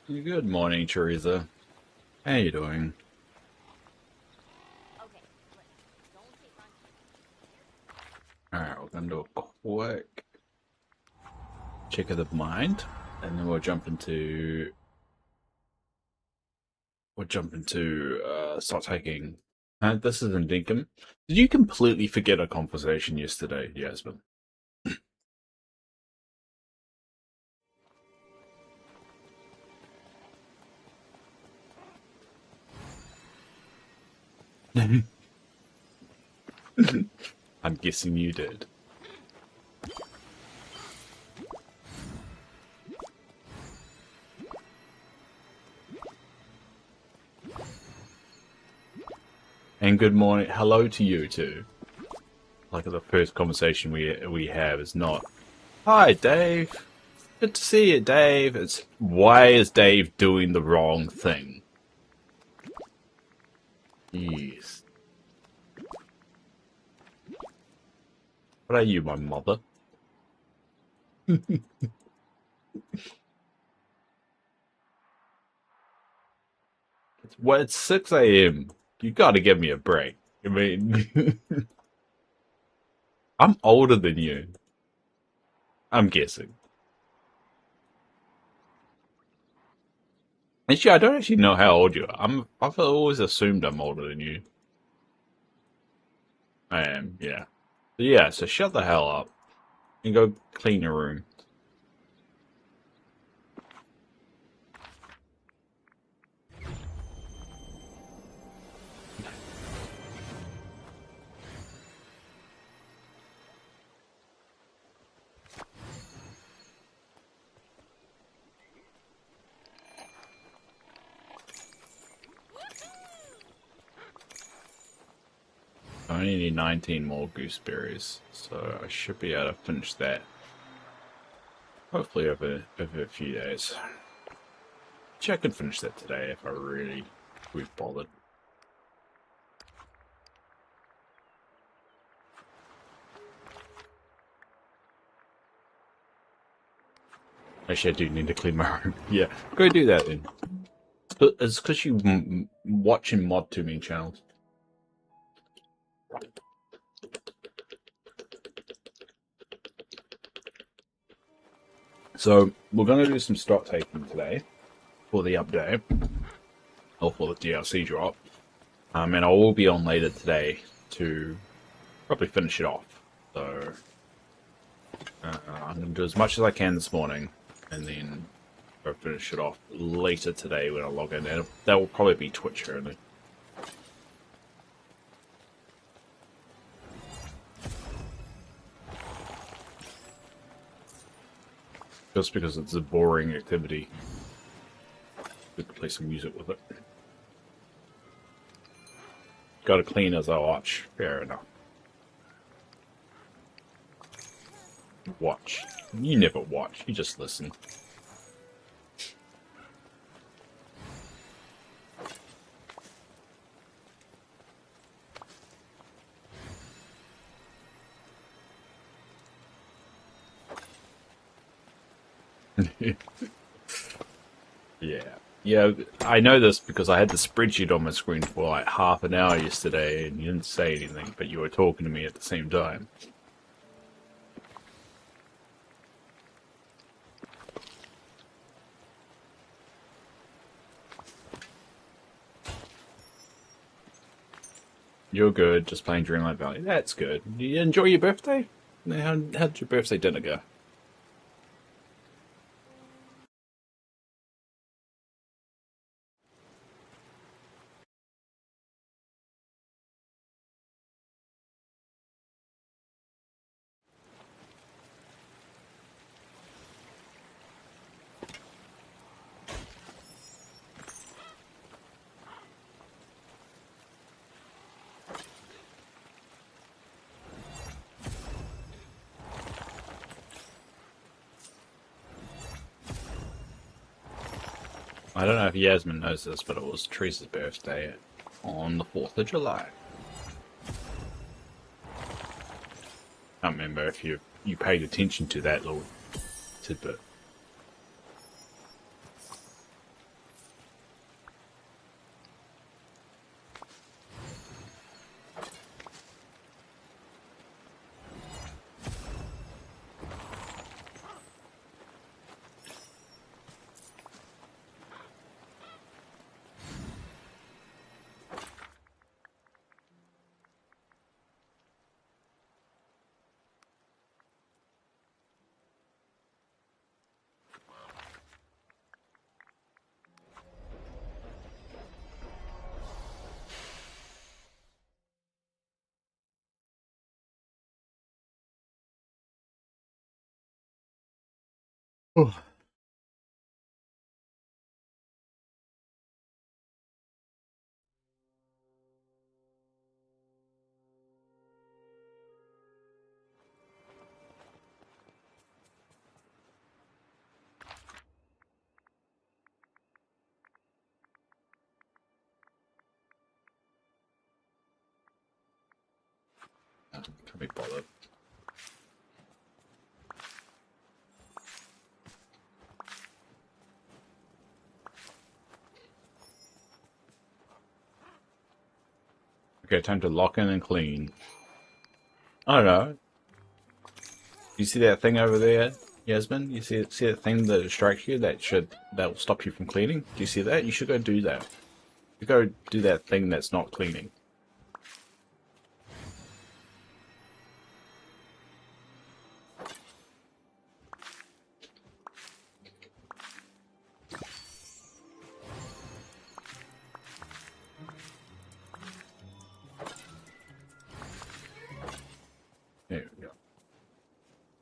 Good morning, Teresa. How you doing? Alright, we're gonna do a quick check of the mind, and then we'll jump into start taking. This isn't Dinkum. Did you completely forget a conversation yesterday, Yasmin? I'm guessing you did. And good morning. Hello to you too. Like the first conversation we have is not, "Hi, Dave. Good to see you, Dave." It's, "Why is Dave doing the wrong thing?" Jeez. What are you, my mother? Well, it's 6 a.m. You gotta give me a break. I mean, I'm older than you. I'm guessing. Actually, I don't actually know how old you are. I've always assumed I'm older than you. I am, yeah. So yeah, so shut the hell up and go clean your room. 'I only need 19 more gooseberries, so I should be able to finish that. Hopefully over a few days. Actually, I could finish that today if I really was bothered. Actually, I do need to clean my room. Yeah, go do that then. It's because you watch and mod too many channels. So we're going to do some stock taking today for the update or for the DLC drop, and I will be on later today to probably finish it off. So I'm going to do as much as I can this morning, and then I'll finish it off later today when I log in. And that will probably be Twitch only. Just because it's a boring activity. We could play some music with it. Gotta clean as I watch. Fair enough. Watch. You never watch. You just listen. Yeah. Yeah, I know this because I had the spreadsheet on my screen for like half an hour yesterday and you didn't say anything, but you were talking to me at the same time. You're good, just playing Dreamlight Valley. That's good. Did you enjoy your birthday? How did your birthday dinner go? I don't know if Yasmin knows this, but it was Teresa's birthday on the 4th of July. I can't remember if you paid attention to that little tidbit. Oh. Can't be bothered. Okay, time to lock in and clean. I don't know. You see that thing over there, Yasmin? You see that thing that distracts you that will stop you from cleaning? Do you see that? You should go do that. You go do that thing that's not cleaning. There we go.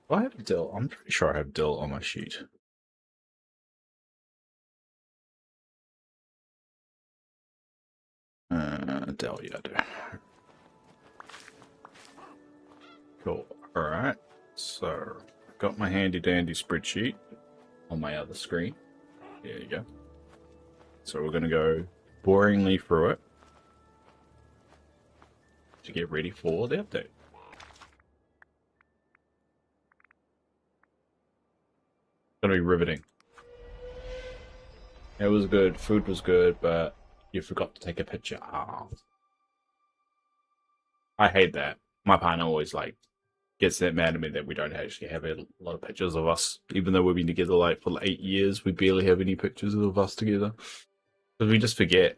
Do I have dill? I'm pretty sure I have dill on my sheet. Dill, yeah, I do. Cool. Alright. So, got my handy dandy spreadsheet on my other screen. There you go. So we're going to go boringly through it to get ready for the update. It's going to be riveting. It was good, food was good, but you forgot to take a picture. Ah. I hate that. My partner always gets that mad at me that we don't actually have a lot of pictures of us, even though we've been together for 8 years. We barely have any pictures of us together because we just forget.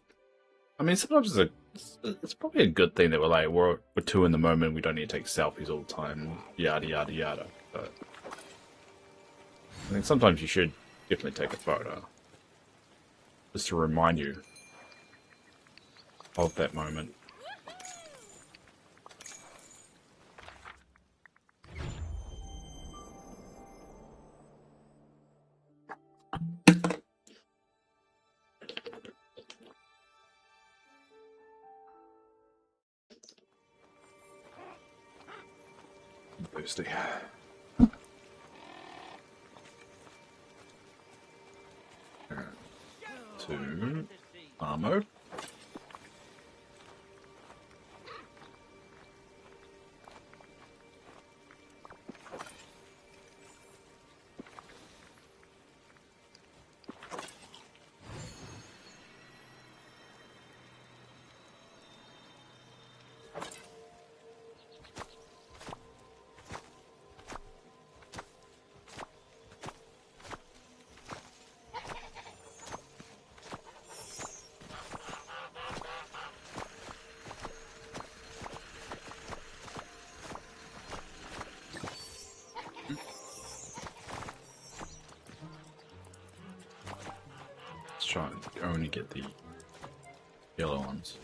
I mean, sometimes it's probably a good thing that we're two in the moment. We don't need to take selfies all the time. Yada yada yada. But I think sometimes you should definitely take a photo just to remind you of that moment. I'm thirsty. To farm mode. Let's try and only get the yellow ones.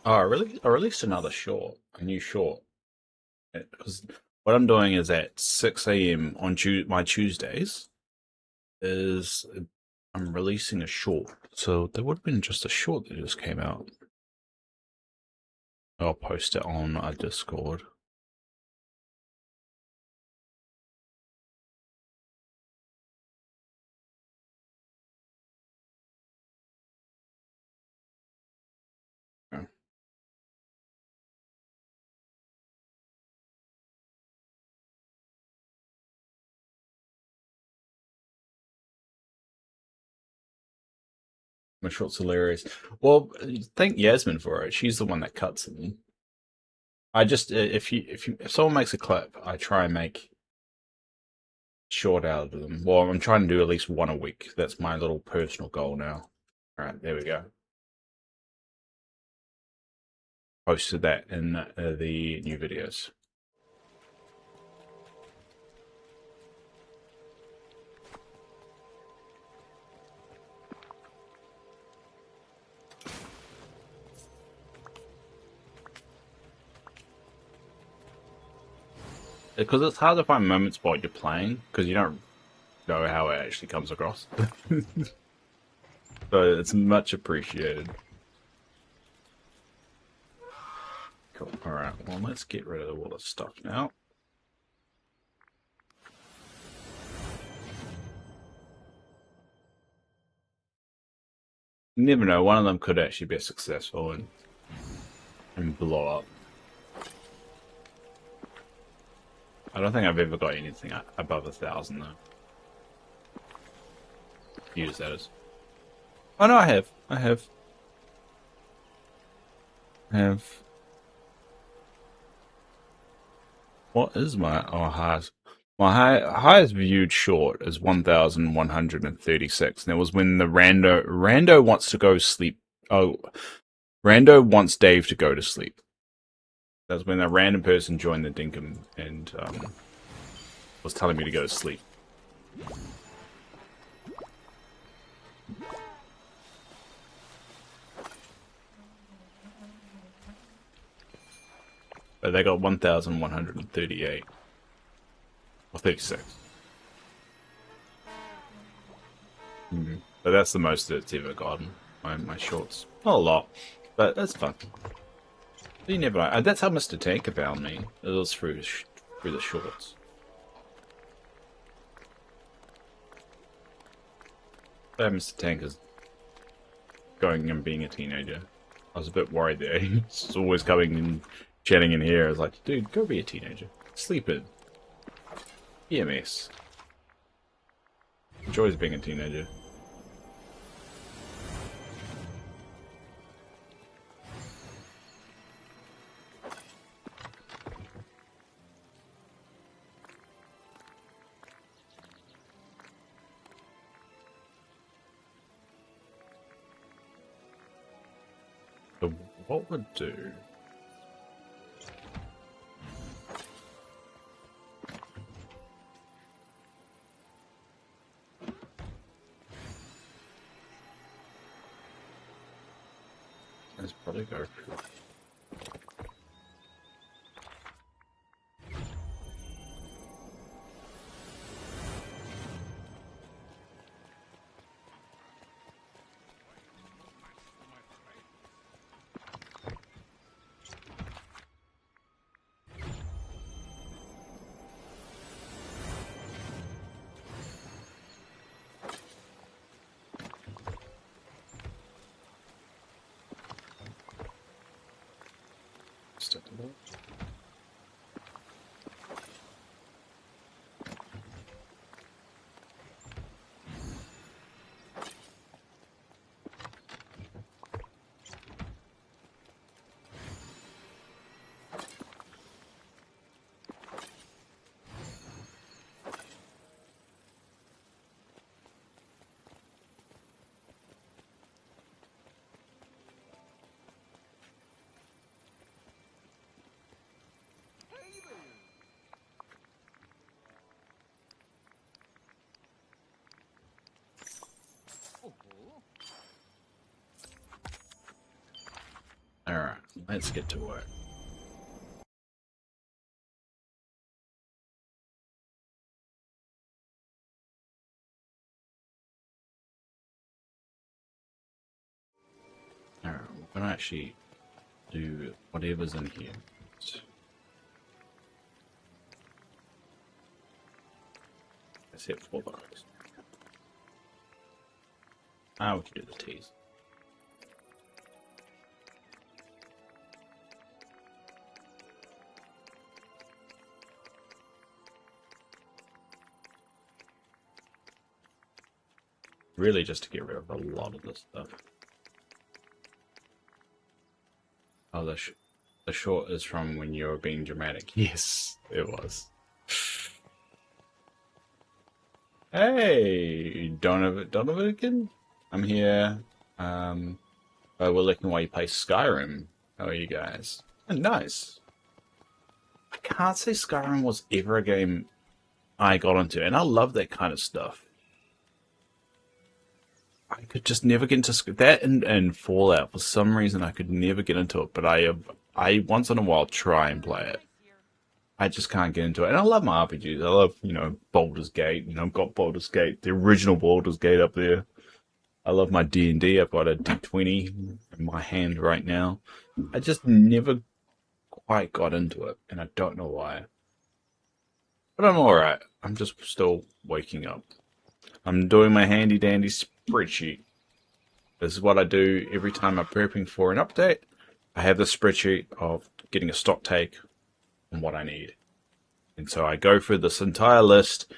Oh, I released another short, a new short. Because what I'm doing is at 6 a.m. on my Tuesdays is I'm releasing a short. So there would have been just a short that just came out. I'll post it on our Discord. Yeah. My short's hilarious. Well, thank Yasmin for it. She's the one that cuts them. I just if someone makes a clip, I try and make short out of them. Well, I'm trying to do at least one a week. That's my little personal goal now. All right, there we go. Posted that in the new videos. because it's hard to find moments while you're playing because you don't know how it actually comes across. So it's much appreciated. Cool. Alright, well, let's get rid of all this stuff now. You never know, one of them could actually be successful and blow up. I don't think I've ever got anything above 1,000 though. Use that as. Oh no, I have. I have. What is my highest? My highest viewed short is 1,136. And it was when the Rando wants to go sleep. Oh, Rando wants Dave to go to sleep. That's when a random person joined the Dinkum and was telling me to go to sleep. But they got 1,138 or 36. But that's the most that it's ever gotten. My shorts, not a lot, but that's fun. You never know. That's how Mr. Tanker found me. It was through the shorts. But Mr. Tanker's going and being a teenager. I was a bit worried there. He's always coming and chatting in here. I was like, dude, go be a teenager. Sleep in. Be a mess. Enjoys being a teenager. So what would do? Let's probably go for. Alright, let's get to work. Alright, we're gonna actually do whatever's in here. Except for those. Ah, we can do the teas. Really just to get rid of a lot of this stuff. Oh, the short is from when you were being dramatic. Yes, it was. Hey, Donovan, I'm here. We're looking while you play Skyrim. How are you guys? Oh, nice. I can't say Skyrim was ever a game I got into, and I love that kind of stuff. I could just never get into that and Fallout. For some reason, I could never get into it, but I once in a while try and play it. I just can't get into it. And I love my RPGs. I love, Baldur's Gate. I've got Baldur's Gate, the original Baldur's Gate up there. I love my D&D. I've got a D20 in my hand right now. I just never quite got into it, and I don't know why. But I'm alright. I'm just still waking up. I'm doing my handy dandy spreadsheet. This is what I do every time I'm prepping for an update. I have the spreadsheet of getting a stock take and what I need. And so I go through this entire list,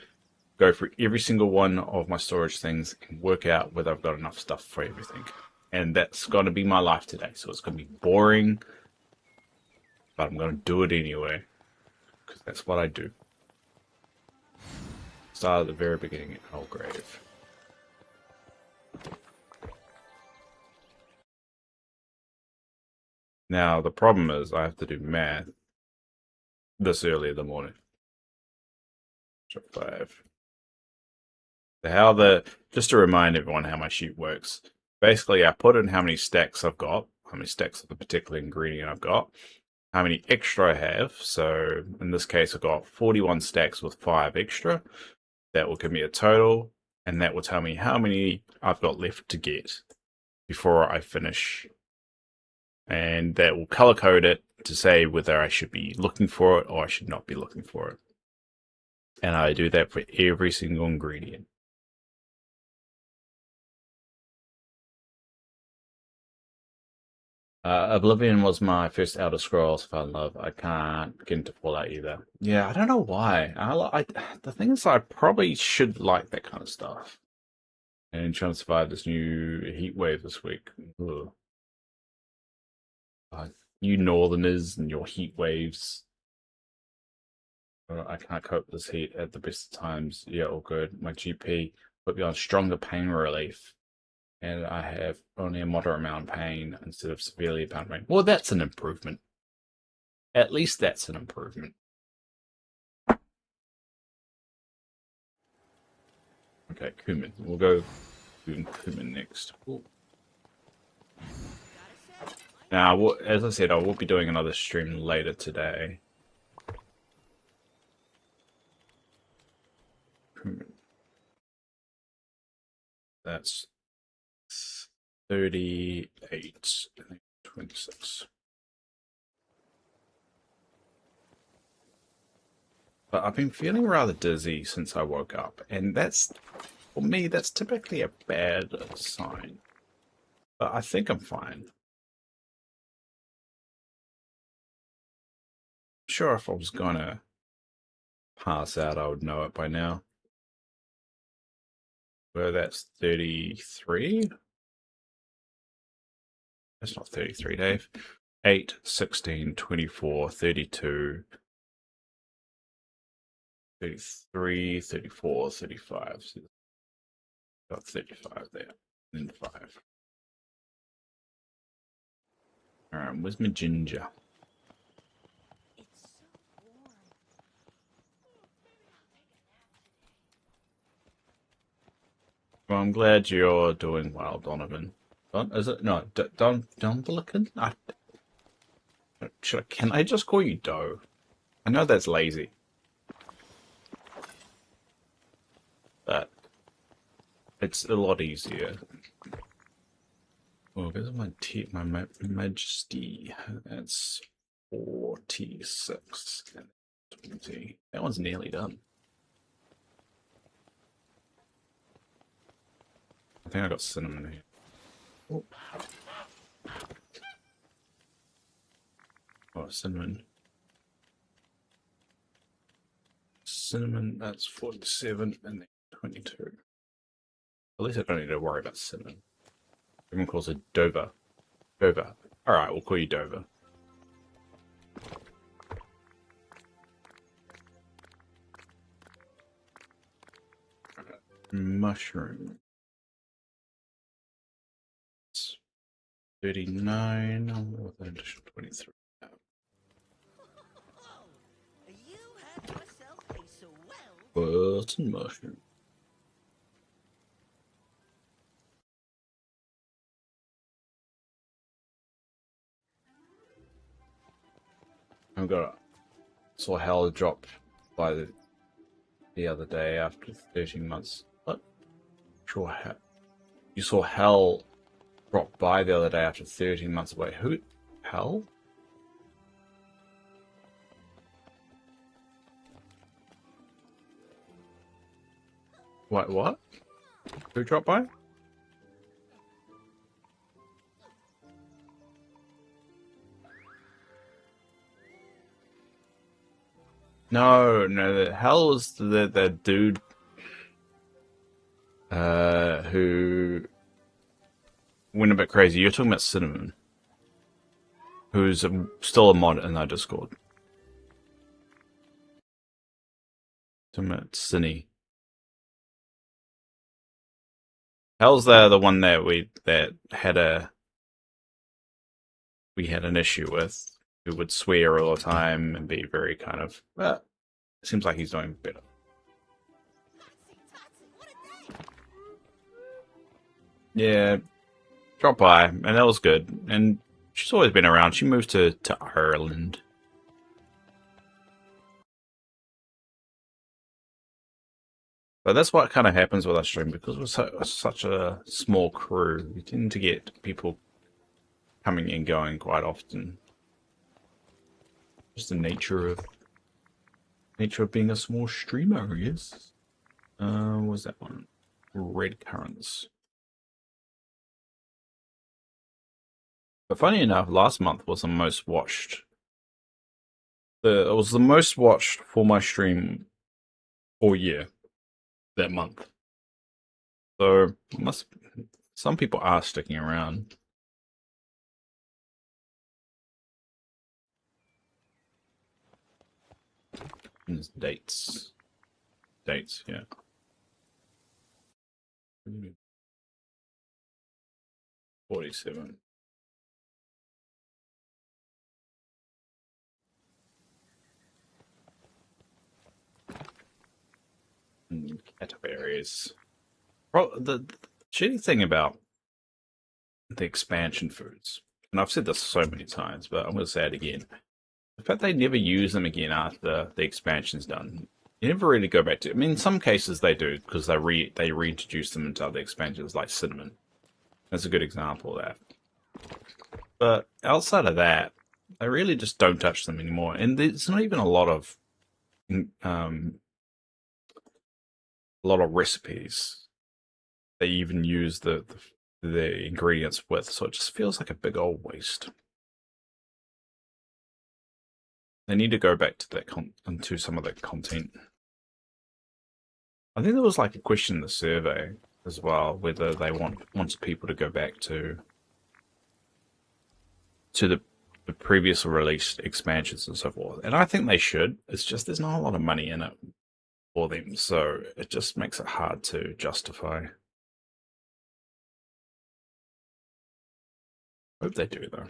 go through every single one of my storage things, and work out whether I've got enough stuff for everything. And that's going to be my life today. So it's going to be boring, but I'm going to do it anyway, because that's what I do. Start at the very beginning at Hellgrave. Now, the problem is I have to do math this early in the morning. 5. Just to remind everyone how my sheet works. Basically, I put in how many stacks I've got, how many stacks of the particular ingredient I've got, how many extra I have. So in this case, I've got 41 stacks with 5 extra. That will give me a total, and that will tell me how many I've got left to get before I finish. And that will color code it to say whether I should be looking for it or I should not be looking for it. And I do that for every single ingredient. Oblivion was my first Elder Scrolls Fun Love. I can't get into Fallout either. Yeah, I don't know why. The thing is, I probably should like that kind of stuff. And trying to survive this new heat wave this week. Ugh. You Northerners and your heat waves. I can't cope with this heat at the best of times. Yeah, all good. My GP put me on stronger pain relief, and I have only a moderate amount of pain instead of severely bound pain. Well, that's an improvement. At least that's an improvement. Okay, cumin. We'll go doing cumin next. Ooh. Now, as I said, I will be doing another stream later today. Cumin. That's 38, 26. But I've been feeling rather dizzy since I woke up, and for me, that's typically a bad sign. But I think I'm fine. I'm sure if I was gonna pass out, I would know it by now. Well, that's 33. That's not 33, Dave. 8, 16, 24, 32, 33, 34, 35. So got 35 there. And then 5. Alright, where's my ginger? Well, I'm glad you're doing well, Donovan. Is it? No, Donvelican? Can I just call you Doe? I know that's lazy. But it's a lot easier. Oh, there's my majesty. That's 46. 20. That one's nearly done. I think I got cinnamon here. Oh, cinnamon. Cinnamon, that's 47 and then 22. At least I don't need to worry about cinnamon. Everyone calls it Dover. Dover. Alright, we'll call you Dover. Mushroom. 39 with an additional 23. Button mushroom. I've got saw Hell drop by the other day after 13 months. What? Sure, you saw Hell drop by the other day after 13 months away. Who? Hell? What? Who dropped by? No, the Hell was the dude who went a bit crazy. You're talking about Cinnamon, who's still a mod in our Discord. Talking about Cinny. Hell's the one that we had an issue with, who would swear all the time and be very kind of. It seems like he's doing better. Yeah, dropped by, and that was good. And she's always been around. She moved to Ireland. But that's what kind of happens with our stream, because we're such a small crew. We tend to get people coming and going quite often. Just the nature of being a small streamer, I guess. What was that one? Red Currents. But funny enough, last month was the most watched. It was the most watched for my stream all year. That month. So some people are sticking around. And dates, yeah. 47. And cataberries. The shitty thing about the expansion foods, and I've said this so many times, but I'm going to say it again. The fact they never use them again after the expansion's done. You never really go back to. I mean, in some cases they do, because they reintroduce them into other expansions, like Cinnamon. That's a good example of that. But outside of that, they really just don't touch them anymore. And there's not even a lot of recipes they even use the ingredients with, so it just feels like a big old waste. They need to go back to that into some of that content. I think there was like a question in the survey as well, whether they wants people to go back to the previous released expansions and so forth. And I think they should. It's just there's not a lot of money in it for them, so it just makes it hard to justify. Hope they do though.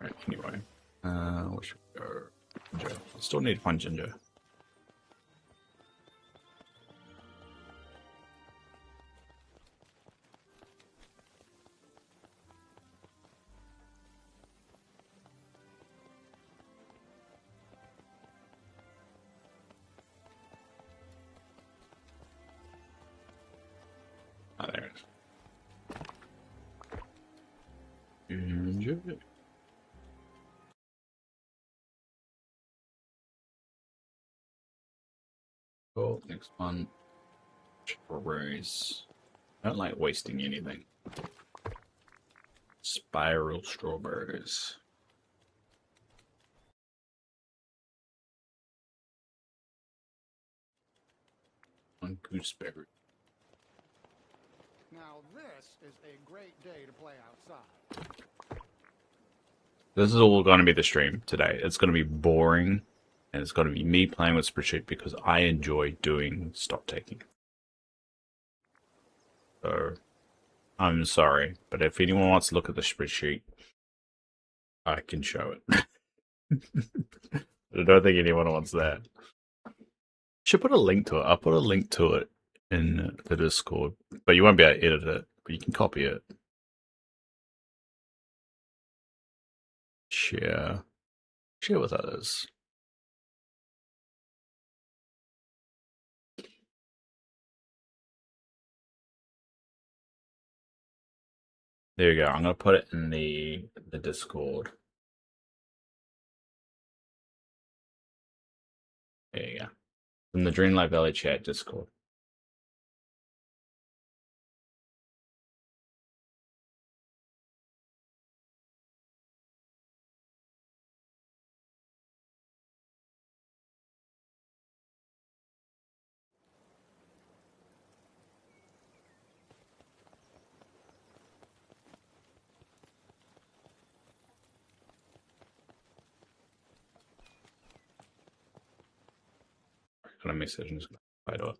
Right, anyway. Where should we go? Ginger. Still need to find Ginger. Ah, there it is. Ginger. Oh, next one. Strawberries. I don't like wasting anything. Spiral strawberries. One gooseberry. Now this is a great day to play outside. This is all going to be the stream today. It's going to be boring, and it's going to be me playing with spreadsheet because I enjoy doing stock taking. So, I'm sorry, but if anyone wants to look at the spreadsheet, I can show it. I don't think anyone wants that. Should put a link to it. I'll put a link to it in the Discord, but you won't be able to edit it, but you can copy it. share. Share with others. There you go. I'm gonna put it in the Discord. There you go. In the Dreamlight Valley chat Discord. Got a message. I'm just gonna reply to it.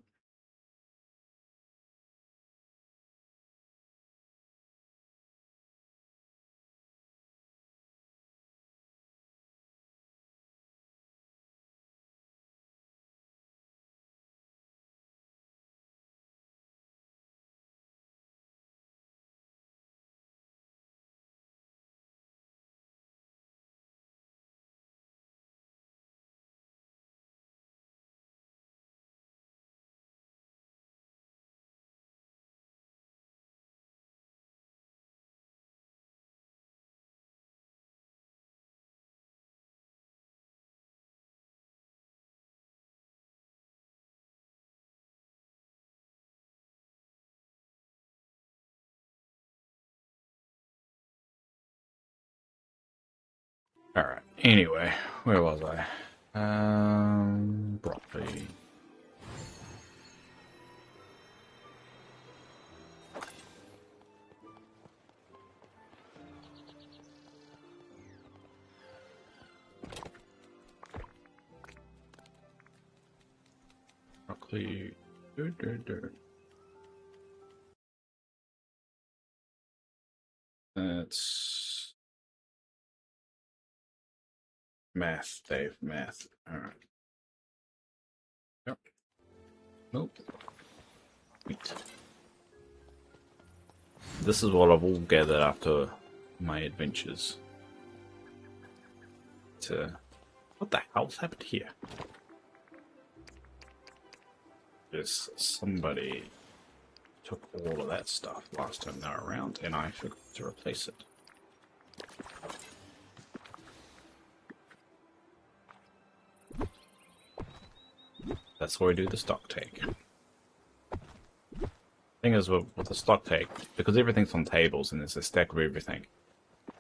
All right. Anyway, where was I? Broccoli. Broccoli. That's math, Dave. Math. All right. Yep. Nope. Wait. This is what I've all gathered after my adventures. What the hell's happened here? Yes, somebody took all of that stuff last time they were around, and I forgot to replace it. That's where we do the Stocktake. Thing is, with the Stocktake, because everything's on tables and there's a stack of everything,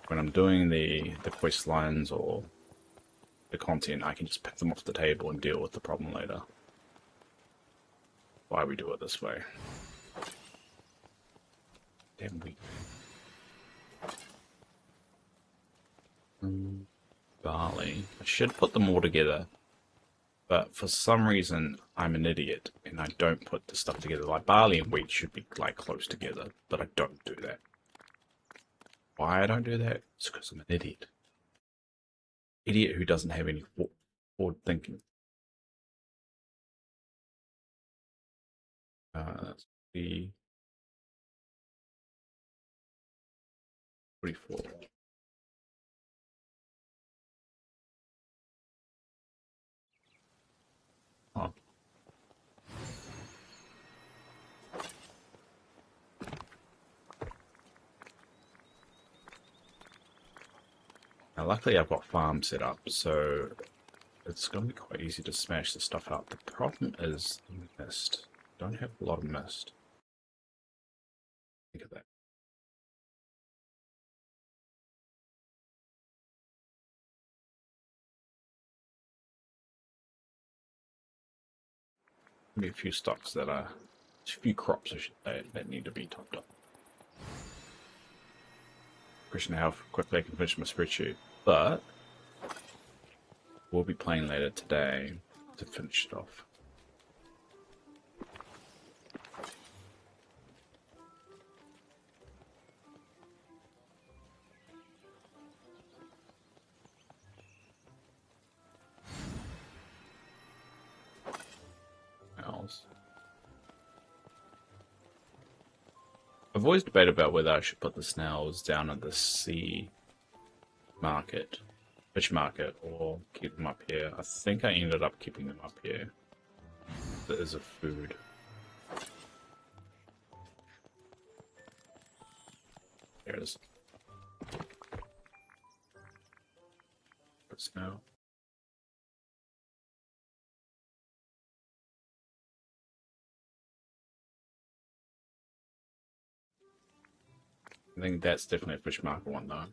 when I'm doing the quest lines or the content, I can just pick them off the table and deal with the problem later. Why we do it this way. Damn weak. Barley. I should put them all together, but for some reason I'm an idiot and I don't put the stuff together. Like barley and wheat should be like close together, but I don't do that. Why I don't do that? It's because I'm an idiot. Idiot who doesn't have any forward thinking. That's the 44. Oh. Now, luckily I've got farm set up, so it's going to be quite easy to smash this stuff out. The problem is the mist. Don't have a lot of mist. Think of that. Maybe a few stocks that are, a few crops I should say, that need to be topped up. Question how quickly I can finish my spreadsheet, but we'll be playing later today to finish it off. Else. I've always debated about whether I should put the snails down at the sea market fish market or keep them up here. I think I ended up keeping them up here. There is a food. There it is. What's now? I think that's definitely a fish market one though.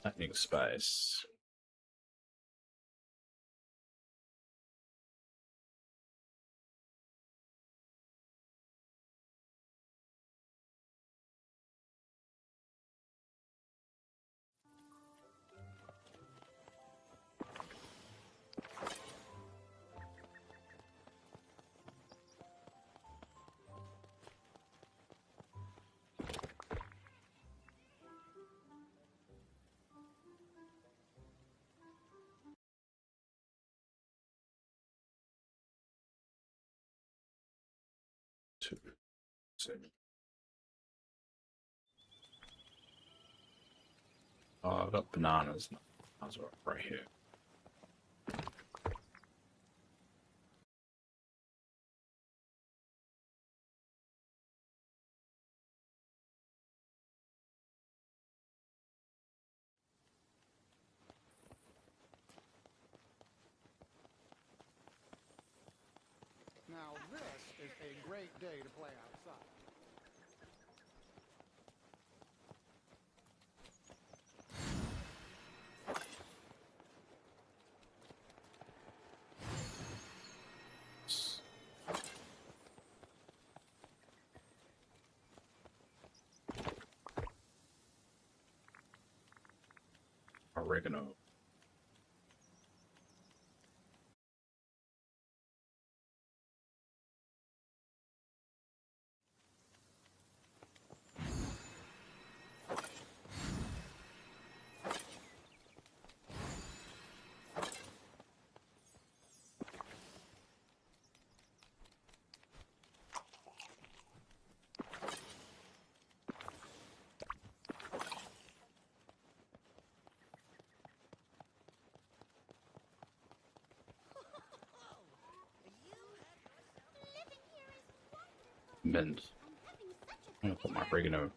Lightning space. Two, six. Oh, I've got bananas. Bananas are right here. Now this is a great day to play outside. Oregano. Mint. I'm gonna put my oregano.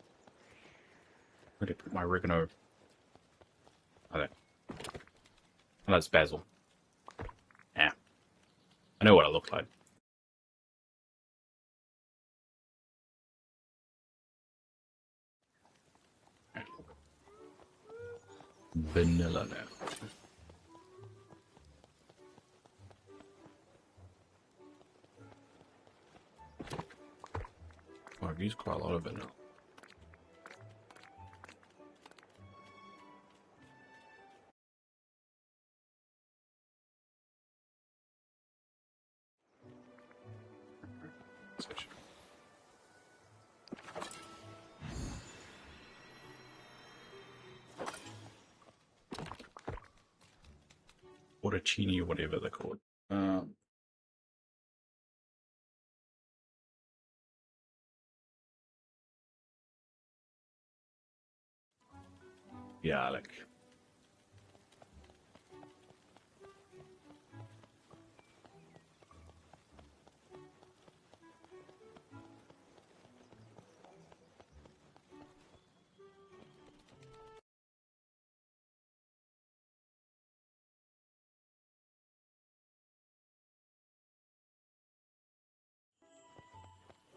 Where did I put my oregano? Oh, there. Oh, that's basil. Yeah. I know what it looked like. Vanilla now. Oh, I've used quite a lot of vanilla. Porticini or whatever they're called. Garlic.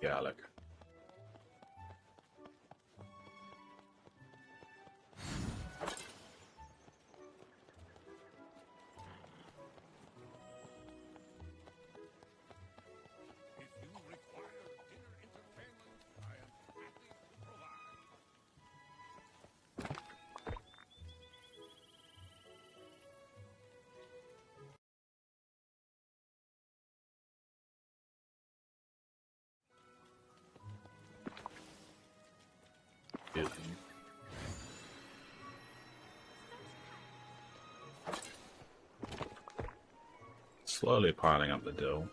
Garlic. slowly piling up the dill.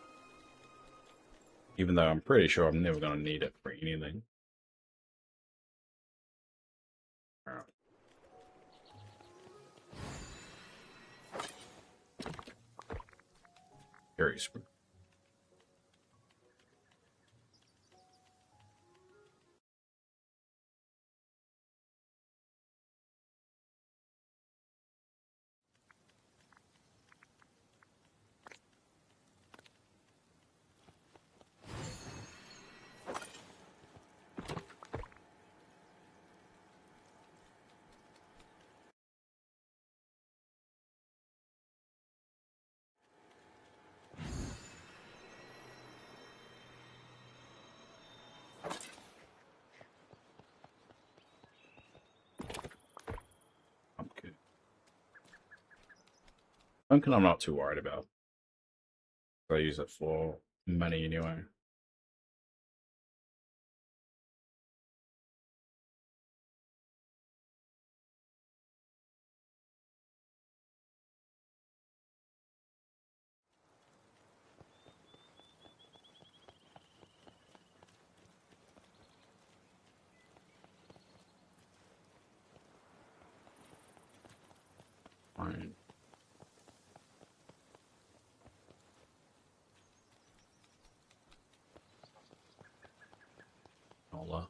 Even though I'm pretty sure I'm never going to need it for anything. Alright. Very smooth. I'm good. Pumpkin I'm not too worried about. I use it for money anyway. Fine. I'll,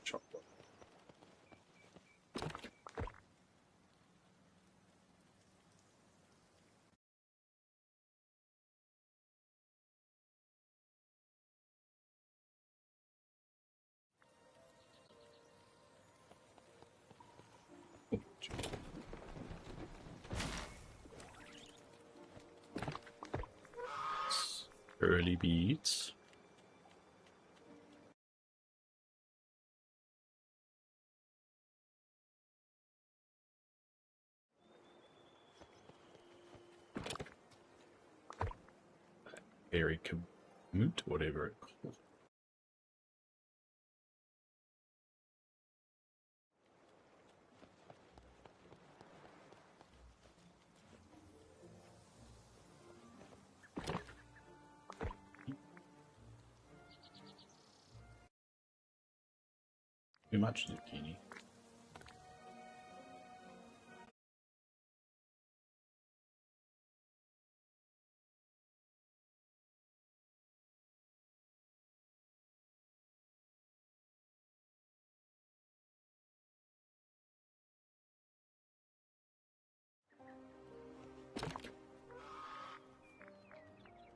chop that. Oh, early beads. Very commute, whatever it calls. Too much zucchini.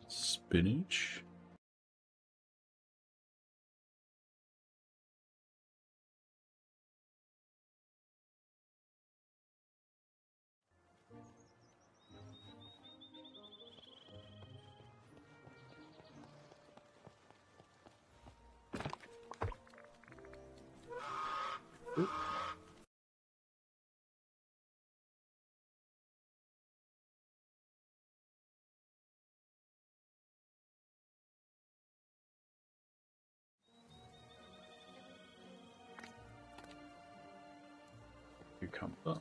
Spinach. Oop. Cucumber.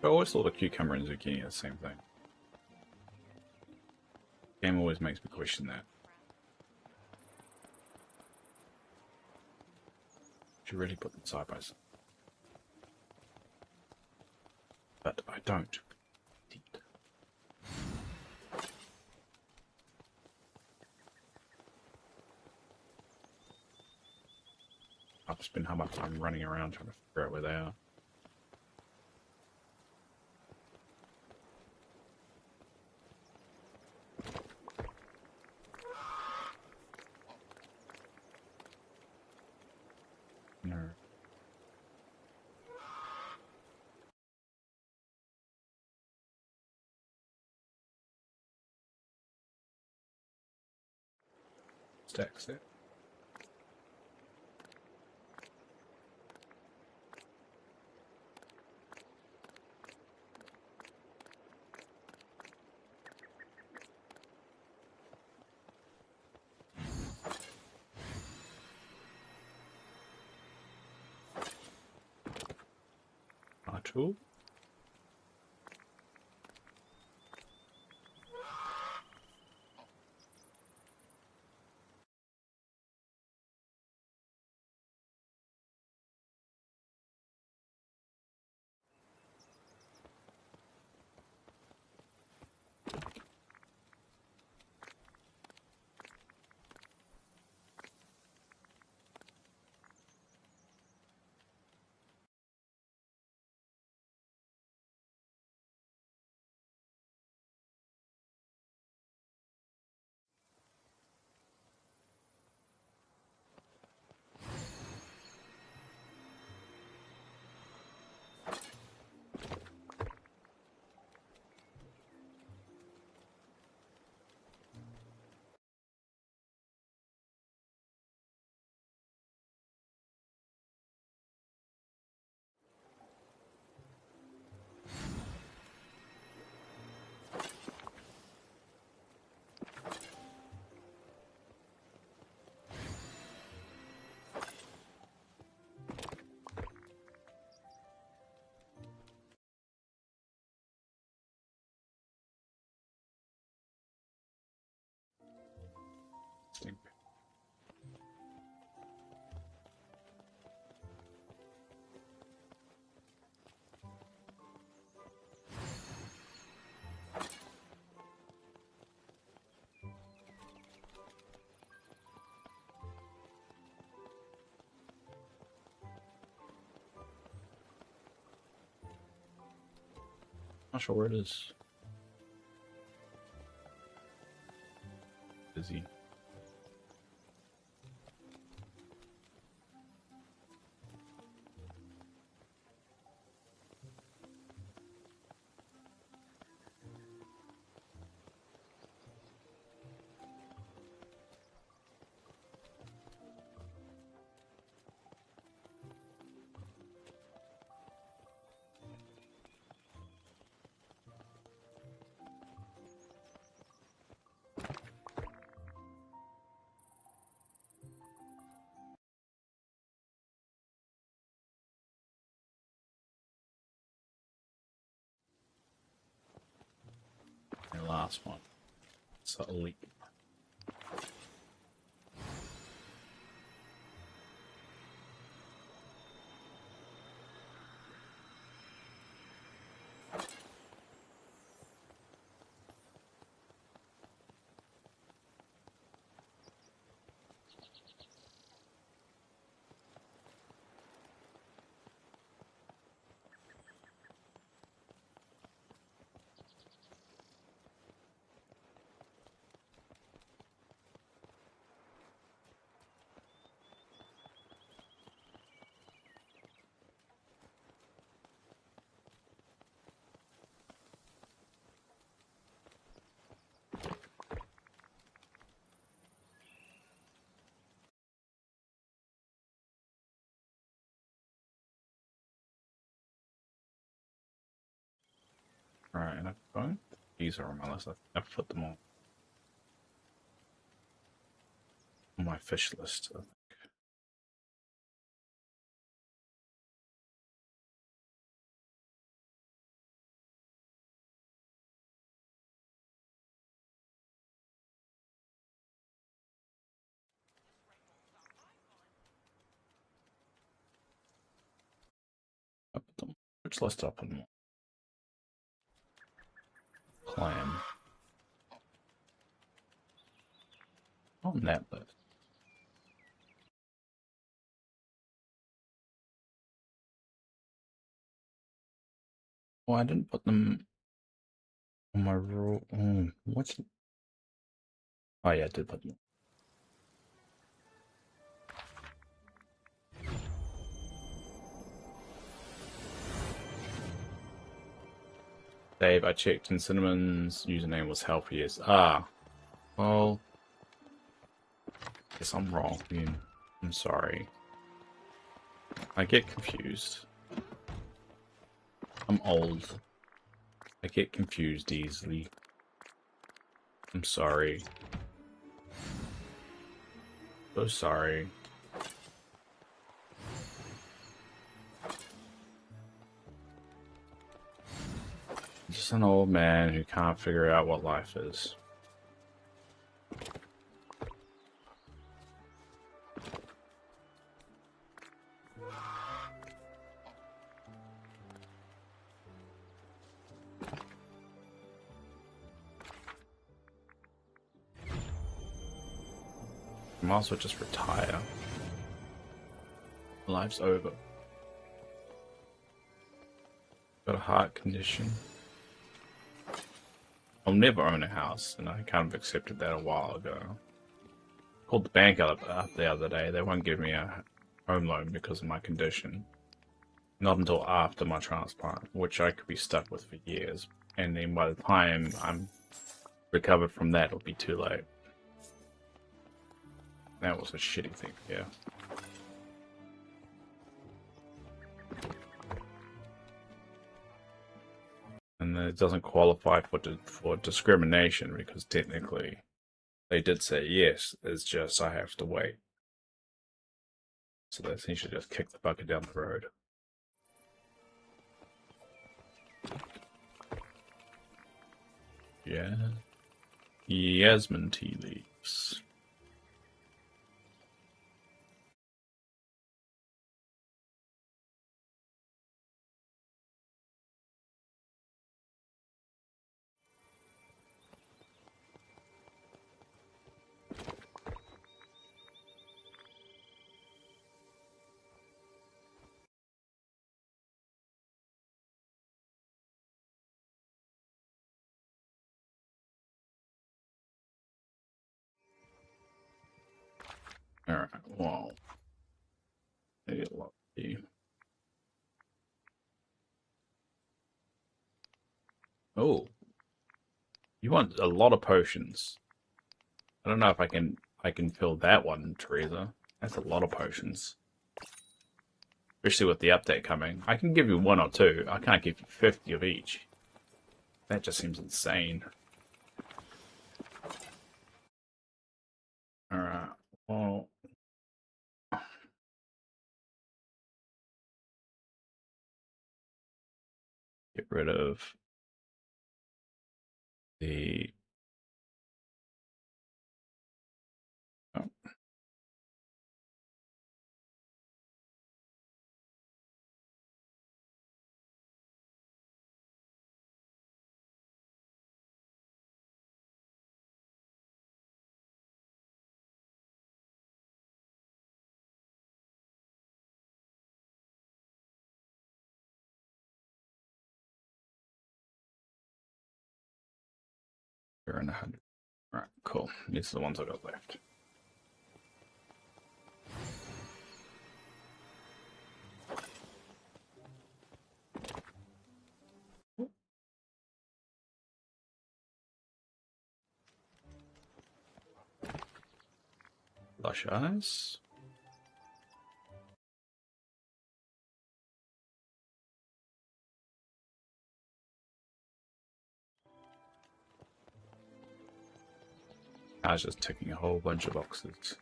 I always thought a cucumber and zucchini are the same thing. Game always makes me question that. Should really put them side by side. But I don't. Indeed. I've spent how much time running around trying to figure out where they are. No. stacks there. Tool. Not sure where it is. Busy. The last one. So elite. Alright, and I've got these are on my list. I've put them all on my fish list, I think. I put them. Which list up on clam? On that list. Oh, I didn't put them on my rule. What's it? Oh yeah, I did put them. Dave, I checked and Cinnamon's username was healthy as well. Guess I'm wrong. I'm sorry. I get confused. I'm old. I get confused easily. I'm sorry. So sorry. Just an old man who can't figure out what life is. I might as well just retire. Life's over. Got a heart condition. I'll never own a house, and I kind of accepted that a while ago. Called the bank up the other day. They won't give me a home loan because of my condition. Not until after my transplant, which I could be stuck with for years. And then by the time I'm recovered from that, it'll be too late. That was a shitty thing, yeah. And then it doesn't qualify for discrimination because technically they did say yes, it's just I have to wait. So they essentially just kick the bucket down the road. Yeah. Yasmin tea leaves. Alright, well. I get lucky. Oh. You want a lot of potions. I don't know if I can fill that one, Teresa. That's a lot of potions. Especially with the update coming. I can give you one or two. I can't give you 50 of each. That just seems insane. Alright, well... Get rid of the... Oh. You're in 100. Alright, cool. These are the ones I got left. Lush eyes. I was just ticking a whole bunch of boxes.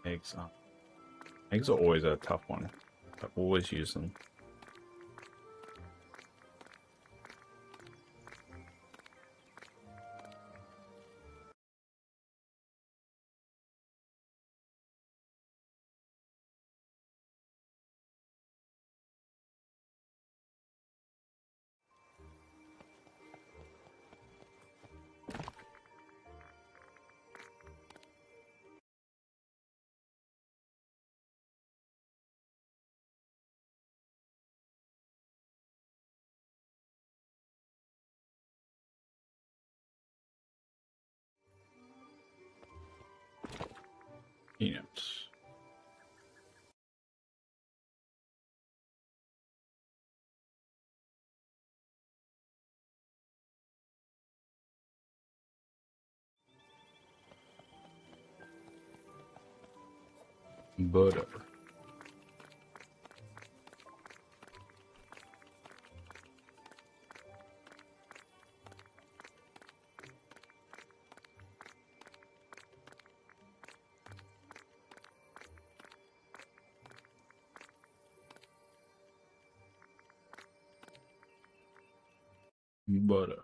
Eggs are... Eggs are always a tough one. I always use them. Peanuts. Butter. Butter.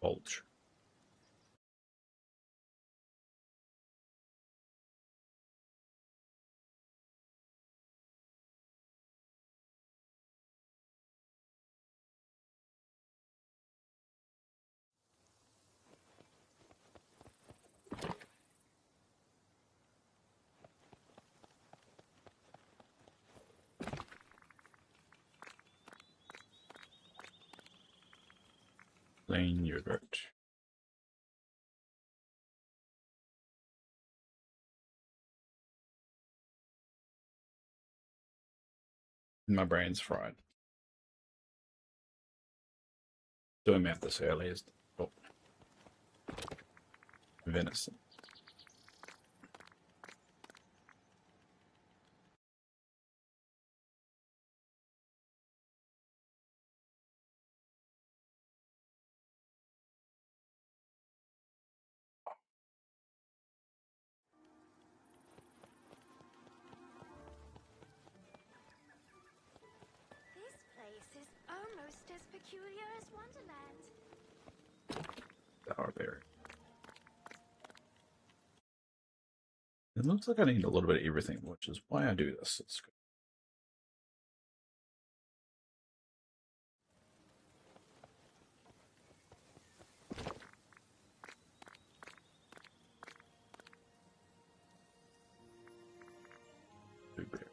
Bulge. Plain yogurt. My brain's fried. Doing math this early is venison. This place is almost as peculiar as Wonderland. Sourberry. It looks like I need a little bit of everything, which is why I do this. It's good. Blueberry.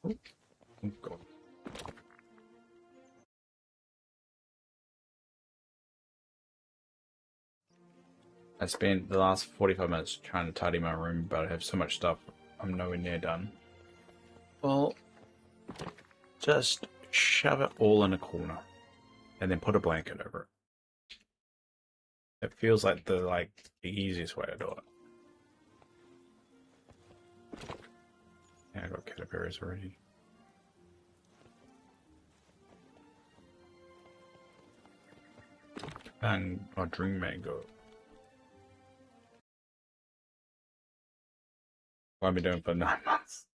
Oh, God. I spent the last 45 minutes trying to tidy my room, but I have so much stuff, I'm nowhere near done. Well, just shove it all in a corner and then put a blanket over it. It feels like the easiest way to do it. Yeah, I got caterpillars already. And a dream mango. What I've been doing for 9 months.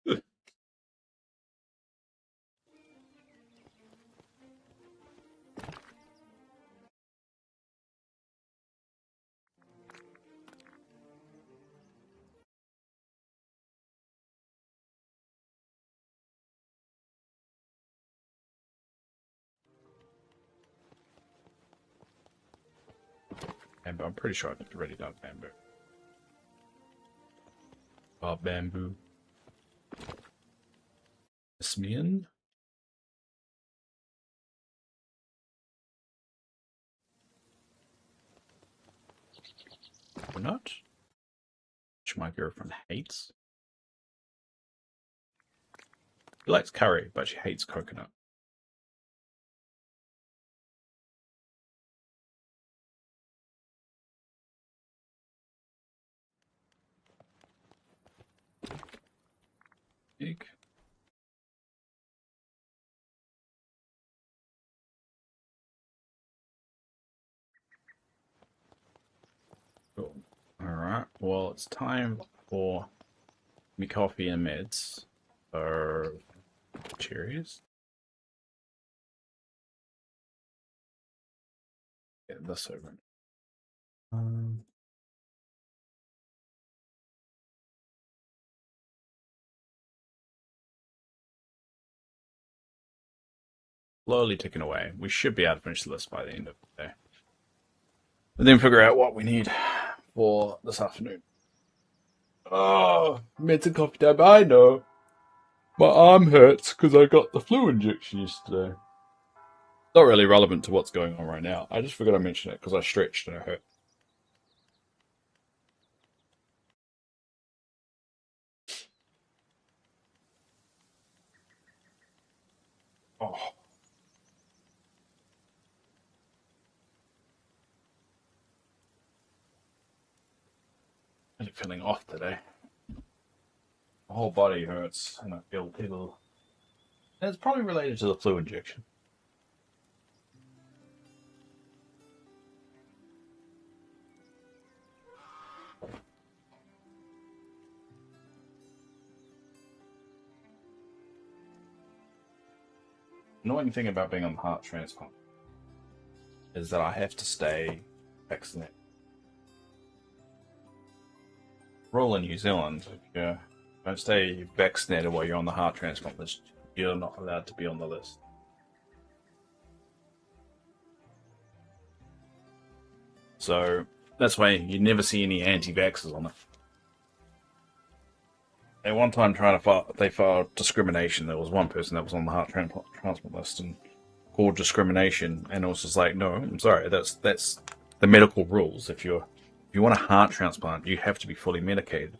And I'm pretty sure I've already done bamboo. Bamboo. Ismian? Coconut? Which my girlfriend hates. She likes curry, but she hates coconut. Egg. Cool. Alright, well, it's time for me coffee and meds. Or cherries. Get this over. Um, slowly ticking away. We should be able to finish the list by the end of the day. And then figure out what we need for this afternoon. Oh, meds and coffee time. I know. My arm hurts because I got the flu injection yesterday. Not really relevant to what's going on right now. I just forgot to mention it because I stretched and it hurt. Oh. I'm feeling off today. My whole body hurts and I feel ill. And it's probably related to the flu injection. Annoying thing about being on heart transplant is that I have to stay vaccinated. Rule in New Zealand, if you don't stay vaccinated while you're on the heart transplant list, you're not allowed to be on the list. So that's why you never see any anti-vaxxers on it. At one time, they filed discrimination. There was one person that was on the heart transplant list and called discrimination, and it was just like, no, I'm sorry, that's the medical rules. If you want a heart transplant, you have to be fully medicated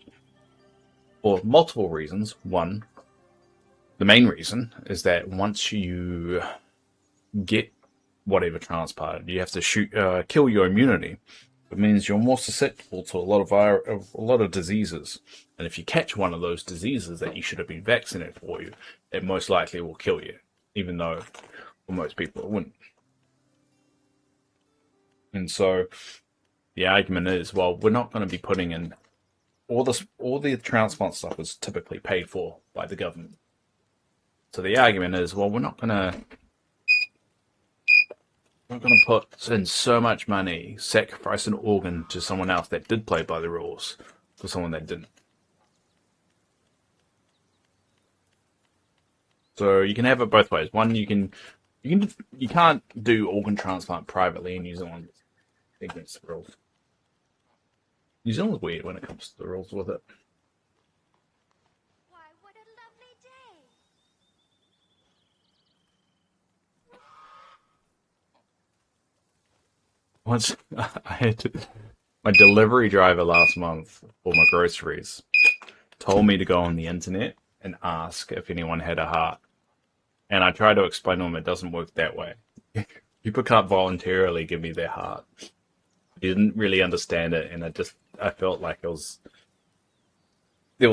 for multiple reasons. One, the main reason is that once you get whatever transplanted, you have to kill your immunity. It means you're more susceptible to a lot of diseases, and if you catch one of those diseases that you should have been vaccinated for, it most likely will kill you, even though for most people it wouldn't. And so the argument is, well, we're not going to be putting in all the transplant stuff is typically paid for by the government. So the argument is, well, we're not going to put in so much money, sacrifice an organ to someone else that did play by the rules for someone that didn't. So you can have it both ways. One, you can't do organ transplant privately in New Zealand against the rules. New Zealand's weird when it comes to the rules with it. Why, what a lovely day. Once I had my delivery driver last month for my groceries told me to go on the internet and ask if anyone had a heart. And I tried to explain to him it doesn't work that way. People can't voluntarily give me their heart. He didn't really understand it, and I felt like there was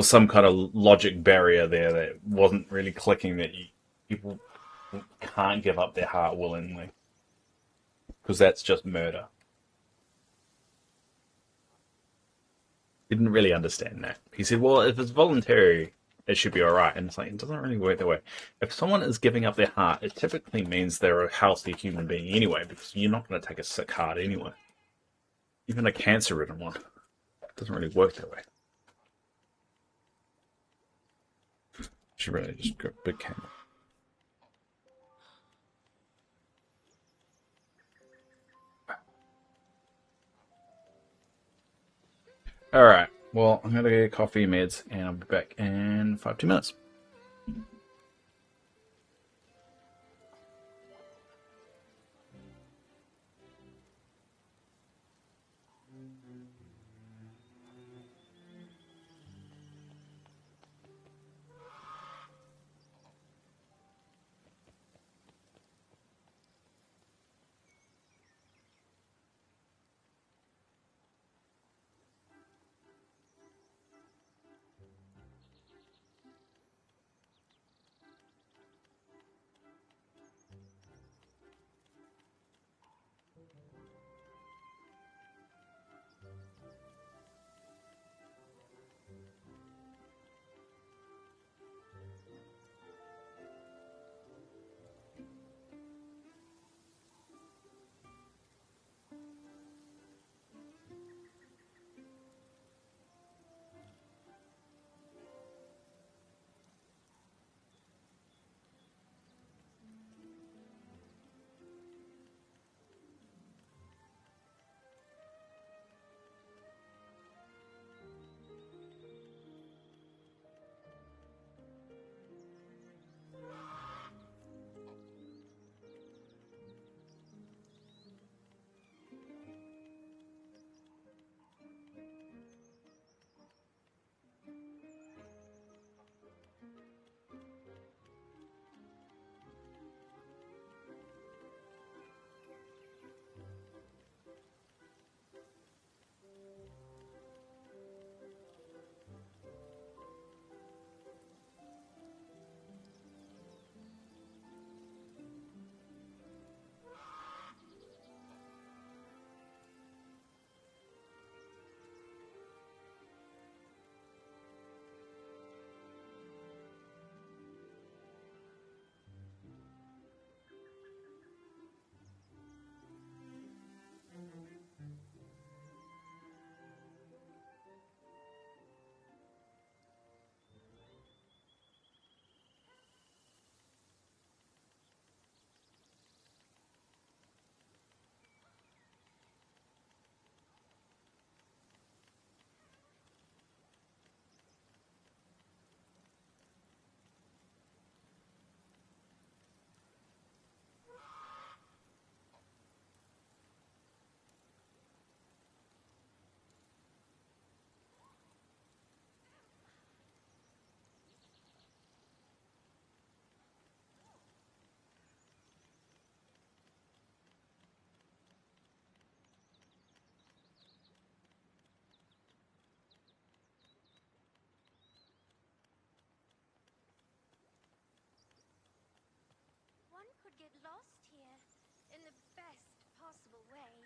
some kind of logic barrier there that wasn't really clicking, that people can't give up their heart willingly, because that's just murder. He didn't really understand that. He said, well, if it's voluntary, it should be alright. And it's like, it doesn't really work that way. If someone is giving up their heart, it typically means they're a healthy human being anyway, because you're not going to take a sick heart anyway. Even a cancer-ridden one. It doesn't really work that way. Should really just go big camera. Alright, well, I'm going to get coffee and meds, and I'll be back in 5-2 minutes. would get lost here in the best possible way.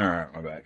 Alright, we're back.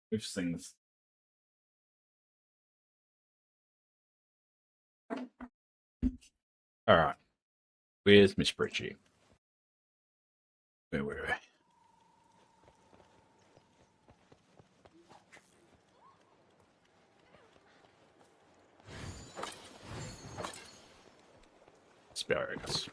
Which things? Alright. Where's Miss Bridgie? Where? Asparagus.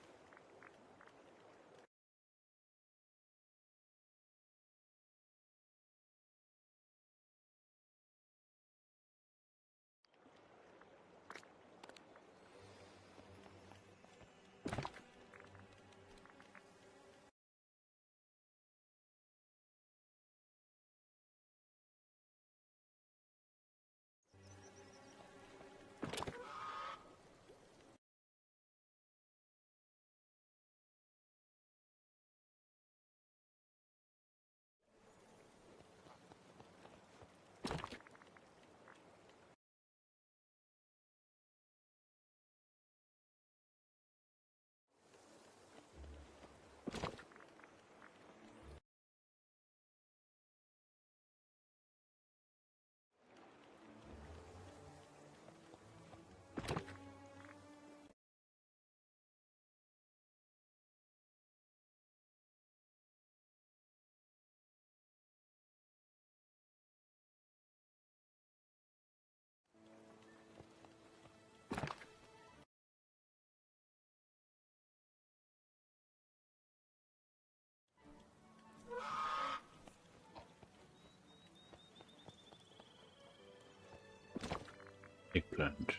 Eggplant.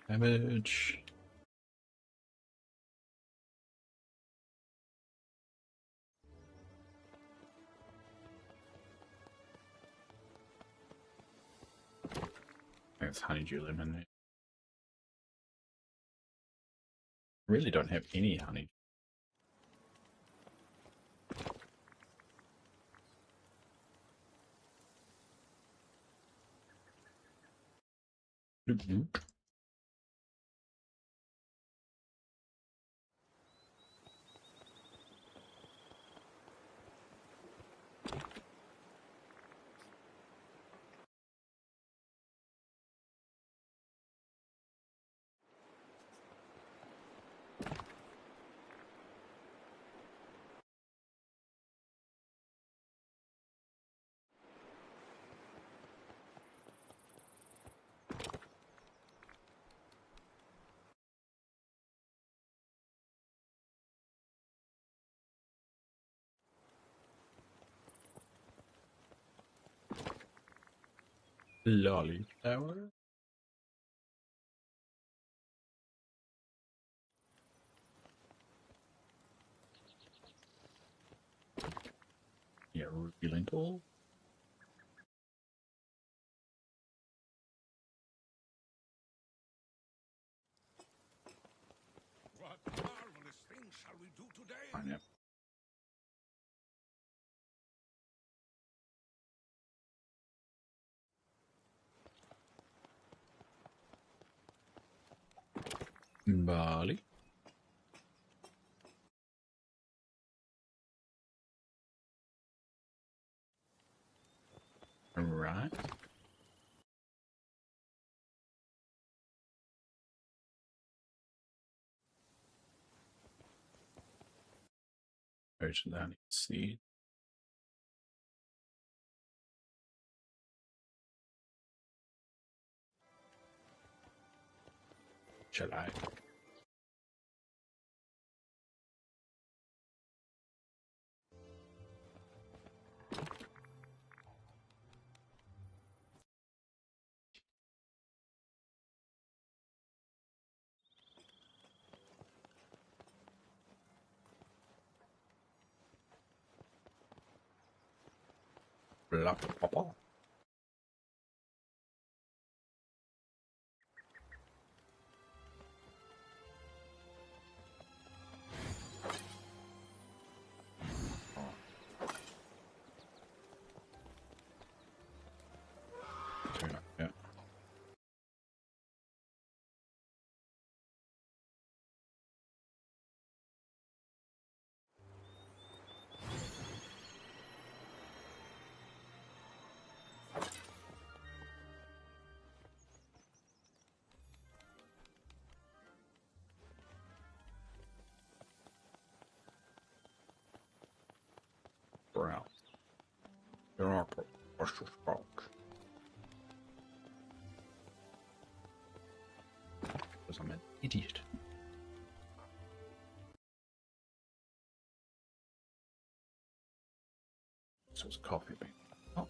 Cabbage. It's honeydew lemon. I really don't have any honey. Bloop, bloop. Lolly flower. Yeah, ruby lentil. What marvelous things shall we do today? Pineapple. Barley. Alright. Ocean down seed. Shall I? Black papa. Yeah. Brown. There are partial spark. Because I'm an idiot. So it's coffee bean. Oh.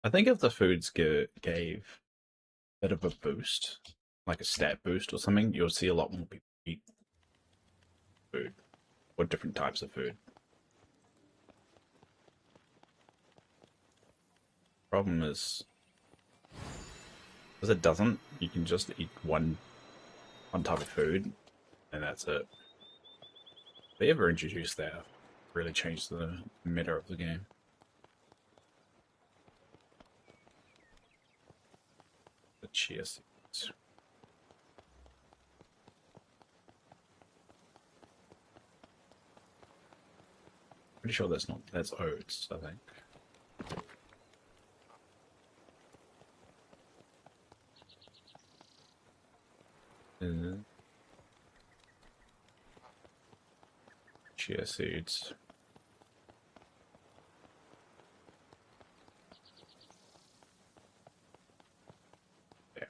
I think if the foods gave a bit of a boost, like a stat boost or something, you'll see a lot more people eat food or different types of food. Problem is, because it doesn't, you can just eat one type of food, and that's it. If they ever introduce that, really change the meta of the game. The chia seeds. Pretty sure that's oats, I think. chia seeds. There.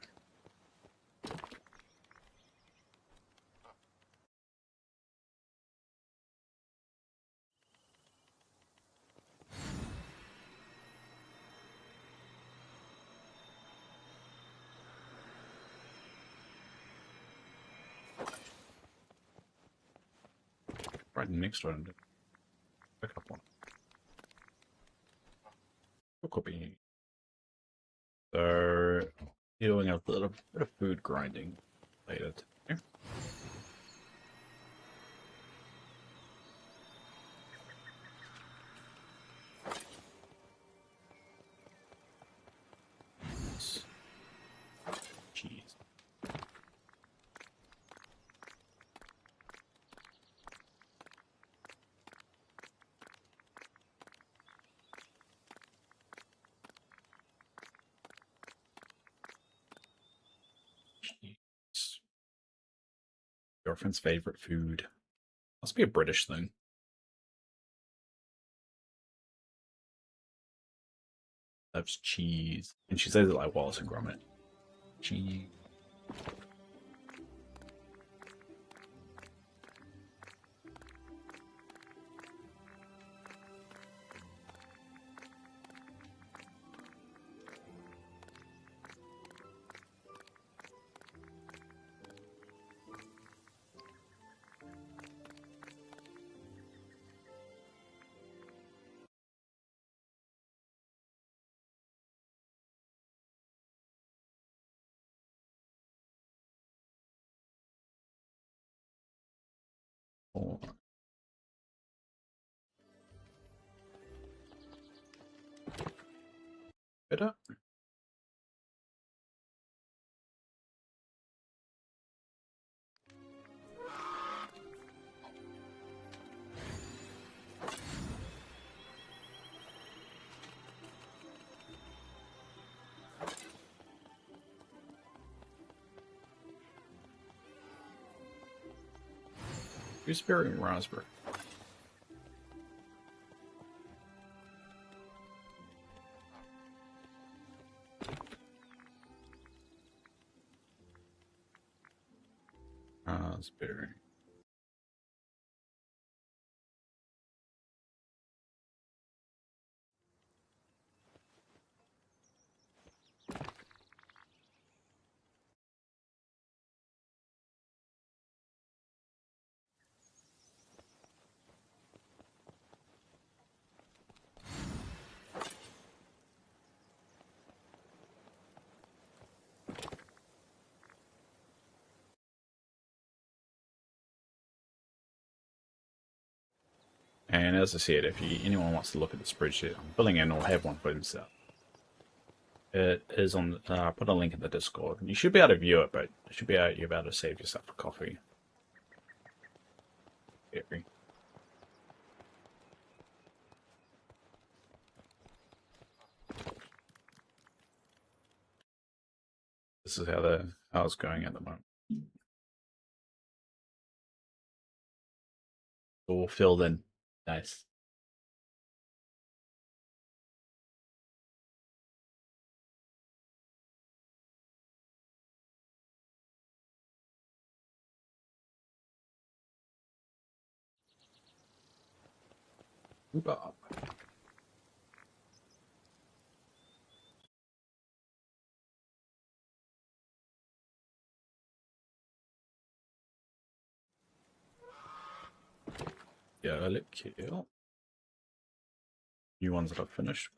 Right next to it. Pick up one. Could be. So, doing a little bit of food grinding later today. Cheese. Cheese. Girlfriend's favorite food. Must be a British thing. Loves cheese. And she says it like Wallace and Gromit. Cheese. Oh. Better. Gooseberry and raspberry. Raspberry. And as I said, if anyone wants to look at the spreadsheet I'm filling in or have one for himself, it is on. Put a link in the Discord. You should be able to view it, but you'll be able to save yourself a coffee. Very. This is how it's going at the moment. All filled in. Nice. Bob. Garlic kill. New ones that I've finished.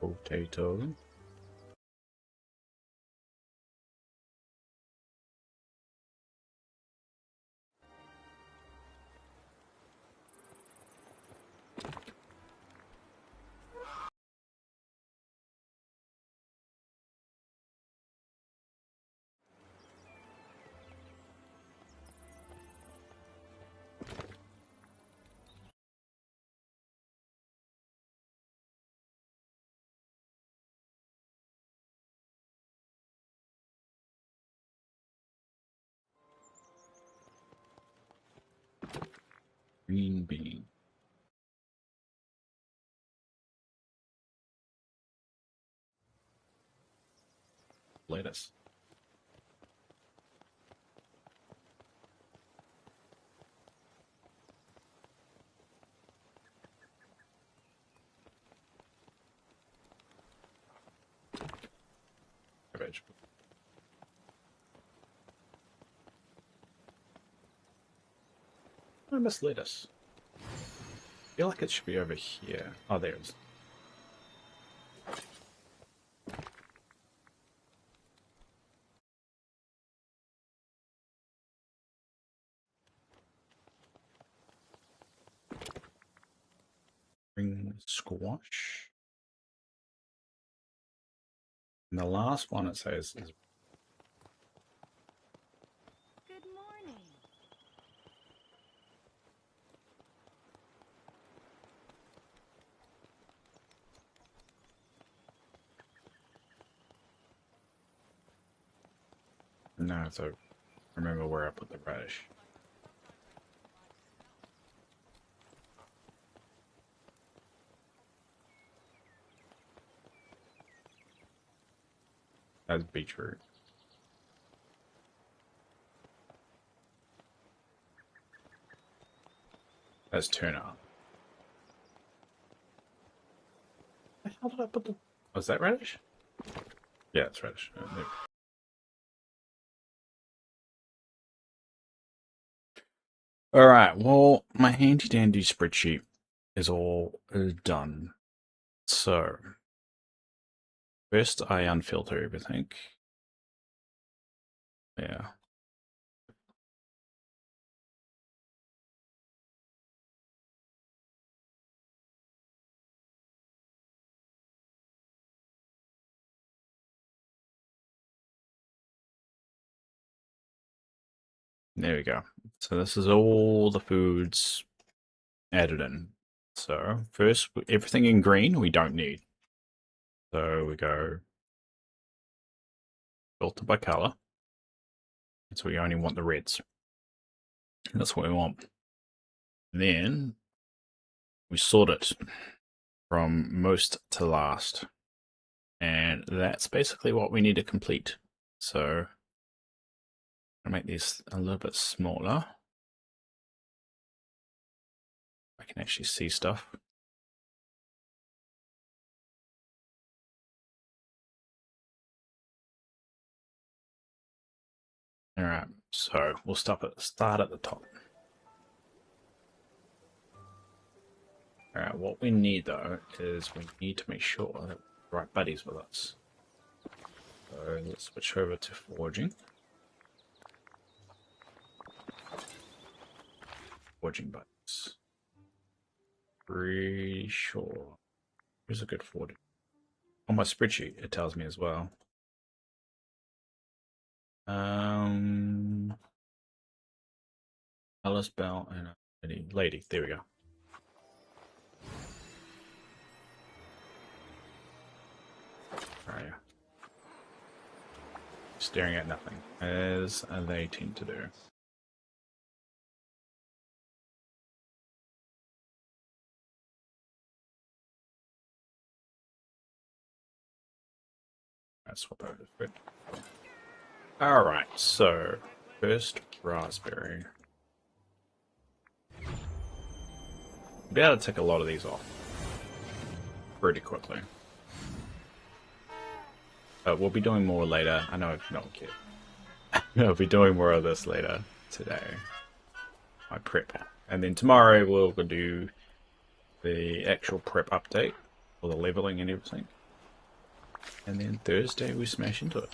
Potato. Green bean. Lettuce. Vegetable. I miss lettuce. I feel like it should be over here. Oh, there it is. Spring squash. And the last one it says is Good morning. no, so remember where I put the radish. That's beetroot. That's turnip. How did I put the... Was that radish? Yeah, it's radish. Alright, well, my handy dandy spreadsheet is all done. So, first I unfilter everything. Yeah. There we go. So this is all the foods added in. So first, everything in green we don't need. So we go filter by color. So we only want the reds. That's what we want. Then we sort it from most to last. And that's basically what we need to complete. So I'll make these a little bit smaller. I can actually see stuff. All right, so we'll start at the top. All right, what we need though is we need to make sure that we're the right buddies with us. So let's switch over to foraging. Foraging buddies. Pretty sure. Here's a good foraging. On my spreadsheet, it tells me as well. Alice Bell and a lady. There we go. Oh yeah. Staring at nothing, as they tend to do. That's what that is. Good. All right. So first raspberry. Be able to take a lot of these off pretty quickly. We'll be doing more later. I know I've not kid. I'll be doing more of this later today. My prep. And then tomorrow we'll do the actual prep update for the leveling and everything. And then Thursday we smash into it.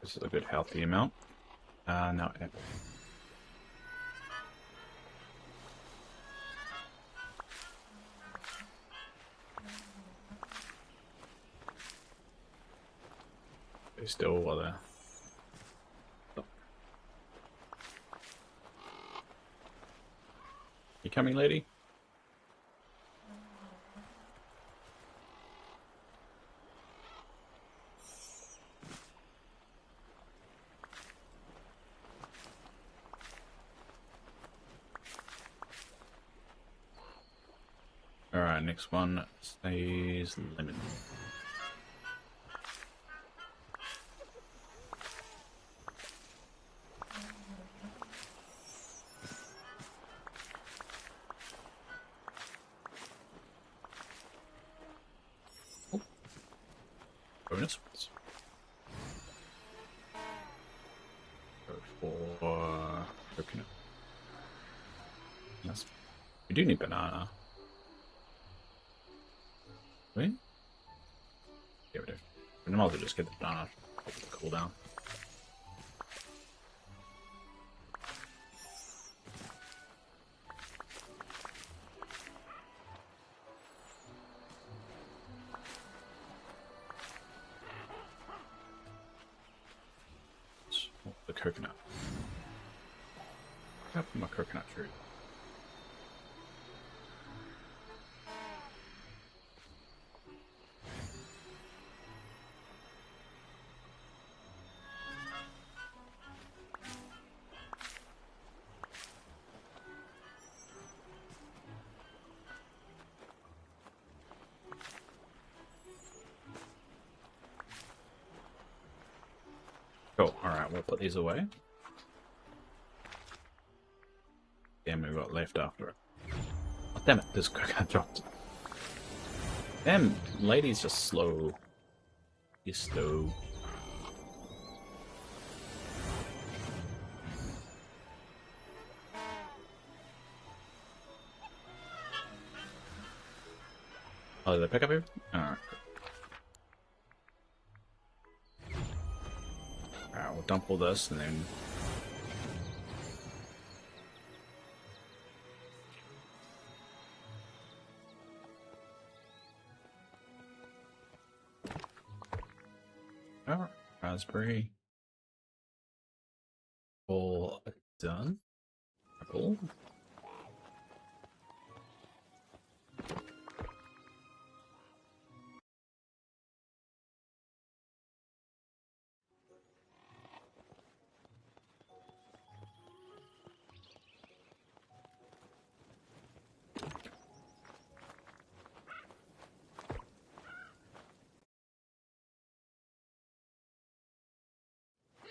This is a good healthy amount. No. They still are there. You coming, lady? Alright, next one stays lemon. Oh. Bonus ones. Go for coconut. Yes. We do need banana. Wait. Yeah, we do. We might as well just get the banana. Get the cooldown. The coconut. How my coconut tree? Cool. Alright, we'll put these away. Damn, we've got left after it. Oh, damn it, this coconut dropped. Damn, lady's just slow. He's slow. Oh, did they pick up here? Alright. Alright, we'll dump all this and then... Alright, raspberry. All done. Apple.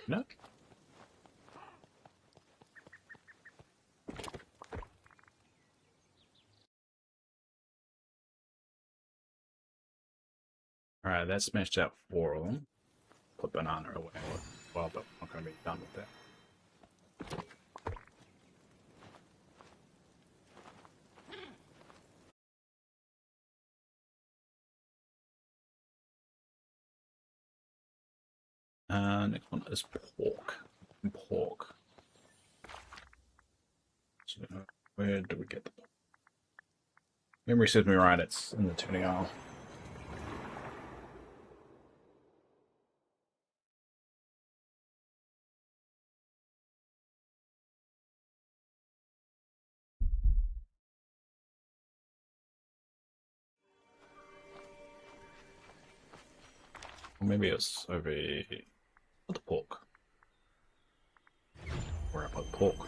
No. Alright, that smashed out 4 of them. Put banana away. Well, but I'm not going to be done with that. Next one is pork. Pork. So, where do we get the pork? Memory serves me right, it's in the tuning aisle. Or maybe it's over here. Put the pork. Where I put pork.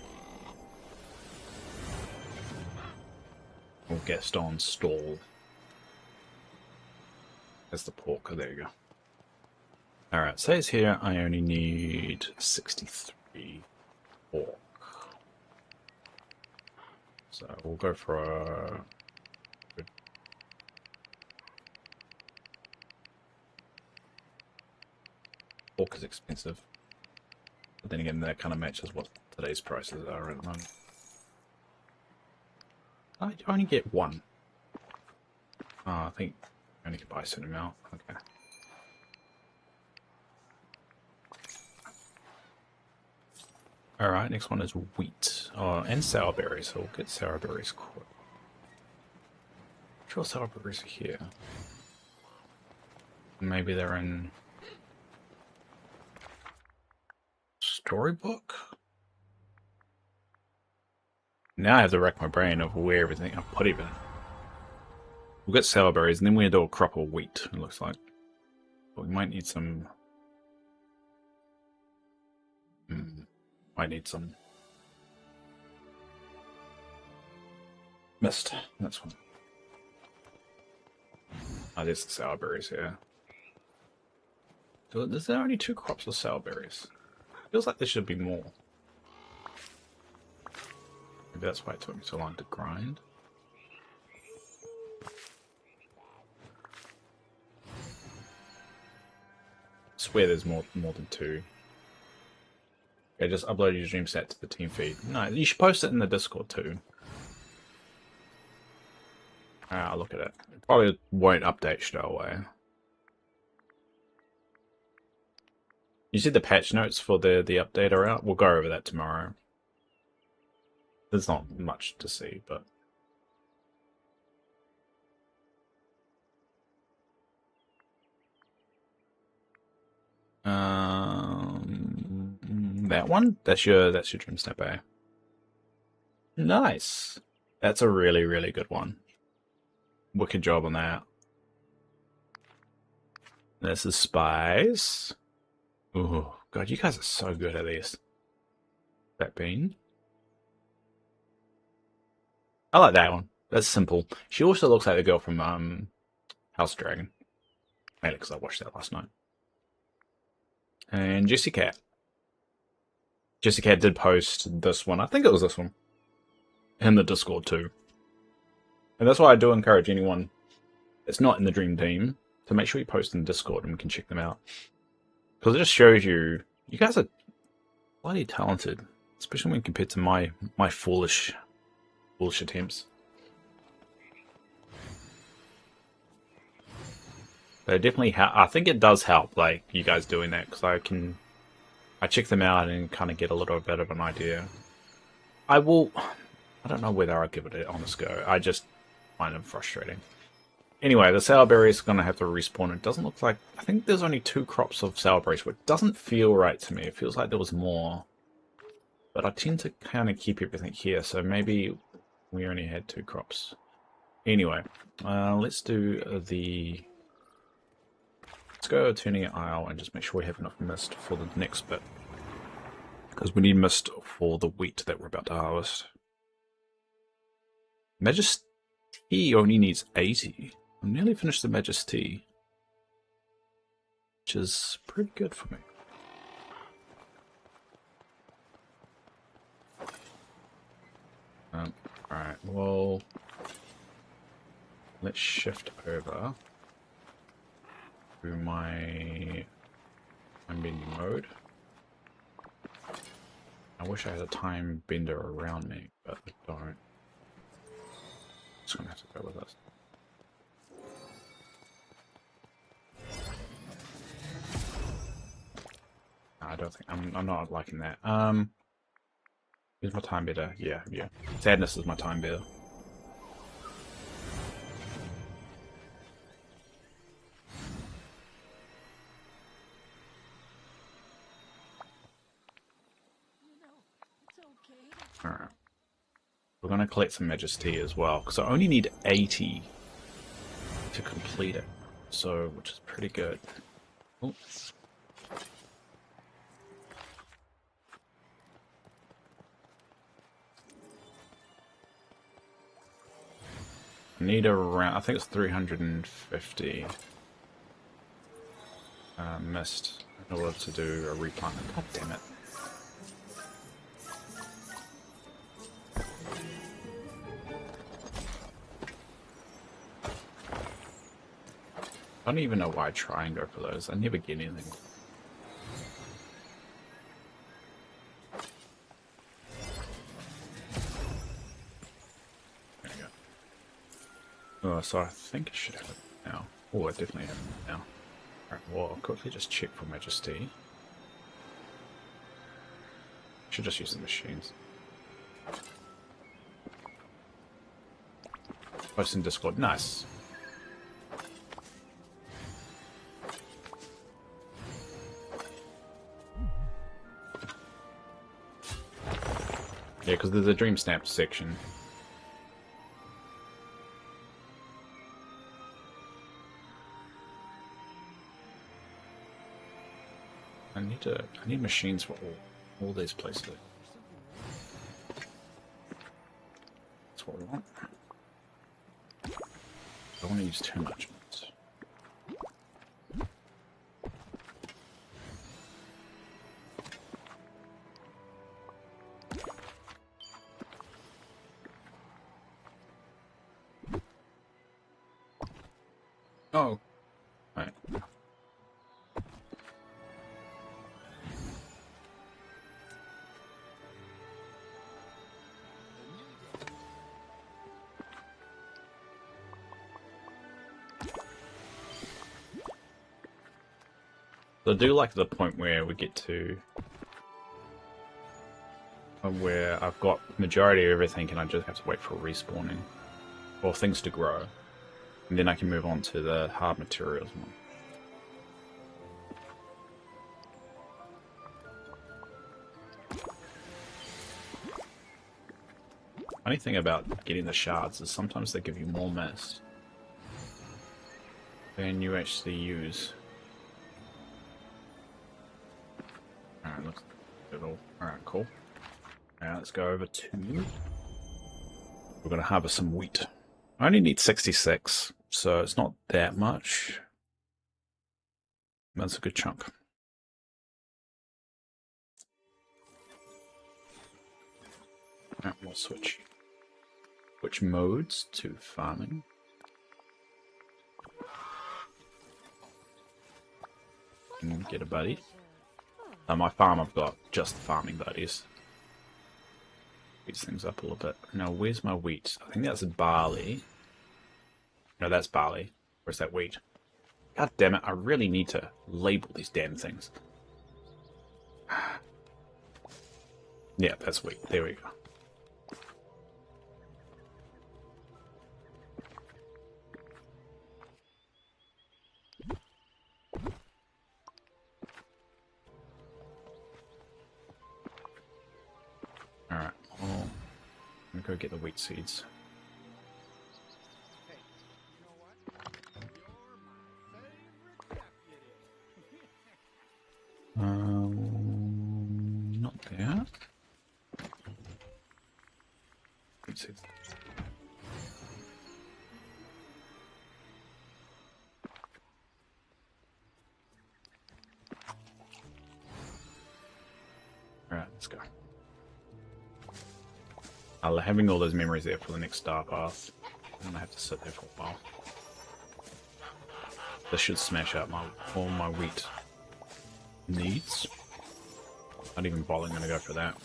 Or Gaston's stall. There's the pork. There you go. Alright, says here I only need 63 pork. So we'll go for a... Pork is expensive. But then again, that kind of matches what today's prices are at the moment. I only get one. Oh, I think I only can buy a certain amount. Okay. Alright, next one is wheat. Oh, and sour berries, so we'll get sour berries quick. Sure, sour berries are here. Maybe they're in... Storybook? Now I have to rack my brain of where everything I put even. We'll get sour berries, and then we'll do a crop of wheat, it looks like. But we might need some... might need some... mist. That's one. Oh, there's the sour berries here. So is there only 2 crops of sour berries? Feels like there should be more. Maybe that's why it took me so long to grind. I swear there's more than 2. Okay, just upload your dream set to the team feed. No, you should post it in the Discord too. I'll look at it. It probably won't update straight away. You see the patch notes for the update are out? We'll go over that tomorrow. There's not much to see, but... that one? That's your dream snap, eh? Nice. That's a really, really good one. Wicked job on that. This is spies. Oh god, you guys are so good at this. That bean. I like that one. That's simple. She also looks like the girl from House Dragon. Mainly because I watched that last night. And Jessie Cat. Jessie Cat did post this one. I think it was this one. In the Discord too. And that's why I do encourage anyone that's not in the Dream Team to make sure you post in Discord and we can check them out. Because it just shows you guys are bloody talented. Especially when compared to my foolish attempts. But it definitely I think it does help, like, you guys doing that, because I check them out and kind of get a little bit of an idea. I don't know whether I'll give it an honest go. I just find them frustrating. Anyway, the sour berry is going to have to respawn. It doesn't look like... I think there's only 2 crops of sour berries, but it doesn't feel right to me. It feels like there was more. But I tend to kind of keep everything here, so maybe we only had 2 crops. Anyway, let's do the... Let's go turning an aisle and just make sure we have enough mist for the next bit. Because we need mist for the wheat that we're about to harvest. Majesty only needs 80. I'm nearly finished the Majesty. Which is pretty good for me. Alright, well... Let's shift over to my bending mode. I wish I had a time bender around me, but I don't. Just gonna have to go with this. I don't think I'm not liking that. Is my time bender? Yeah. Sadness is my time bender. Alright. We're going to collect some Majesty as well, because I only need 80 to complete it, so, which is pretty good. Oh. I need around, I think it's 350 mist in order to do a replant. God damn it. I don't even know why I try and go for those. I never get anything. There we go. Oh, so I think I should have it now. Oh, I definitely have it now. Alright, well, I'll quickly just check for Majesty. Should just use the machines. Post in Discord. Nice. Yeah, because there's a Dream Snap section. I need machines for all these places. That's what we want. I don't want to use too much of it. Oh, right. So I do like the point where we get to where I've got majority of everything and I just have to wait for respawning or things to grow, and then I can move on to the hard materials one. Funny thing about getting the shards is sometimes they give you more mist than you actually use. Alright, looks good. Alright, cool. Now let's go over to... We're going to harvest some wheat. I only need 66, so it's not that much. That's a good chunk. Alright, we'll switch modes to farming. And get a buddy. On my farm I've got just farming buddies. Speeds things up a little bit. Now where's my wheat? I think that's barley. No, that's barley. Where's that wheat? God damn it, I really need to label these damn things. Yeah, that's wheat. There we go. Alright, well, I'm gonna go get the wheat seeds. Hey, you know what? You're my favorite deputy. Not there. Wheat seeds. Alright, let's go. Having all those memories there for the next star path. I'm gonna have to sit there for a while. This should smash out all my wheat needs. Not even bothering gonna go for that.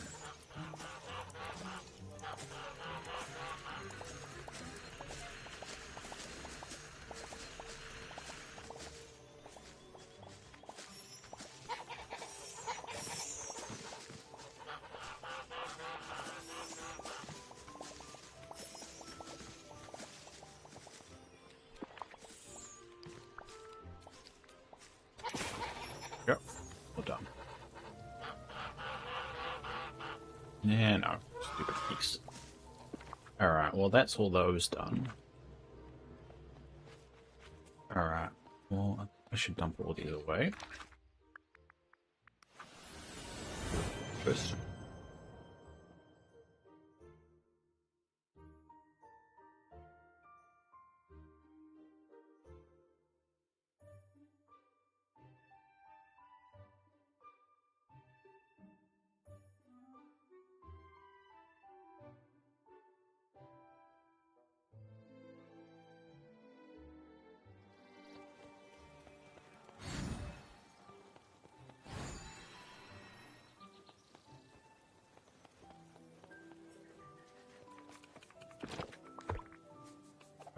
Yep, all done. Yeah, no, stupid piece. Alright, well that's all those done. Alright, well I should dump all these away. First.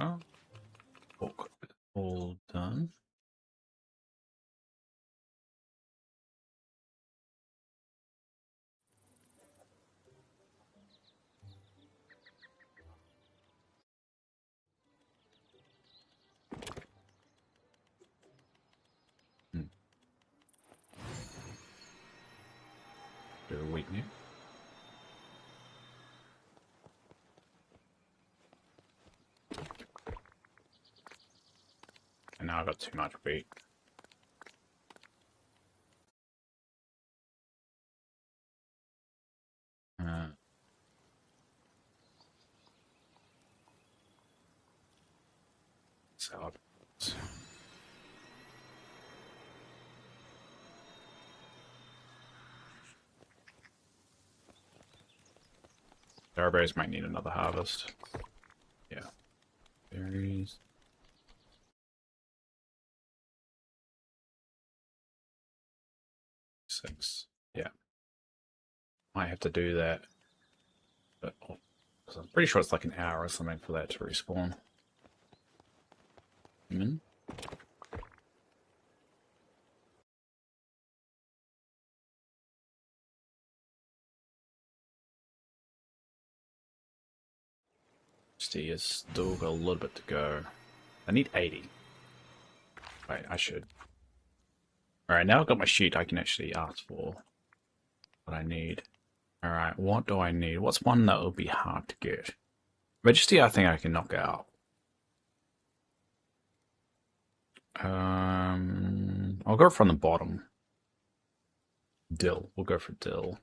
Oh, all done. Do a wheat new. now I got too much wheat. Salad. Strawberries might need another harvest. Yeah. Berries. Six. Yeah. Might have to do that. But I'm pretty sure it's like an hour or something for that to respawn. Human. See, it's still got a little bit to go. I need 80. Wait, I should. Alright, now I've got my sheet, I can actually ask for what I need. Alright, what do I need? What's one that will be hard to get? Majesty, I think I can knock out. I'll go from the bottom. Dill. We'll go for dill.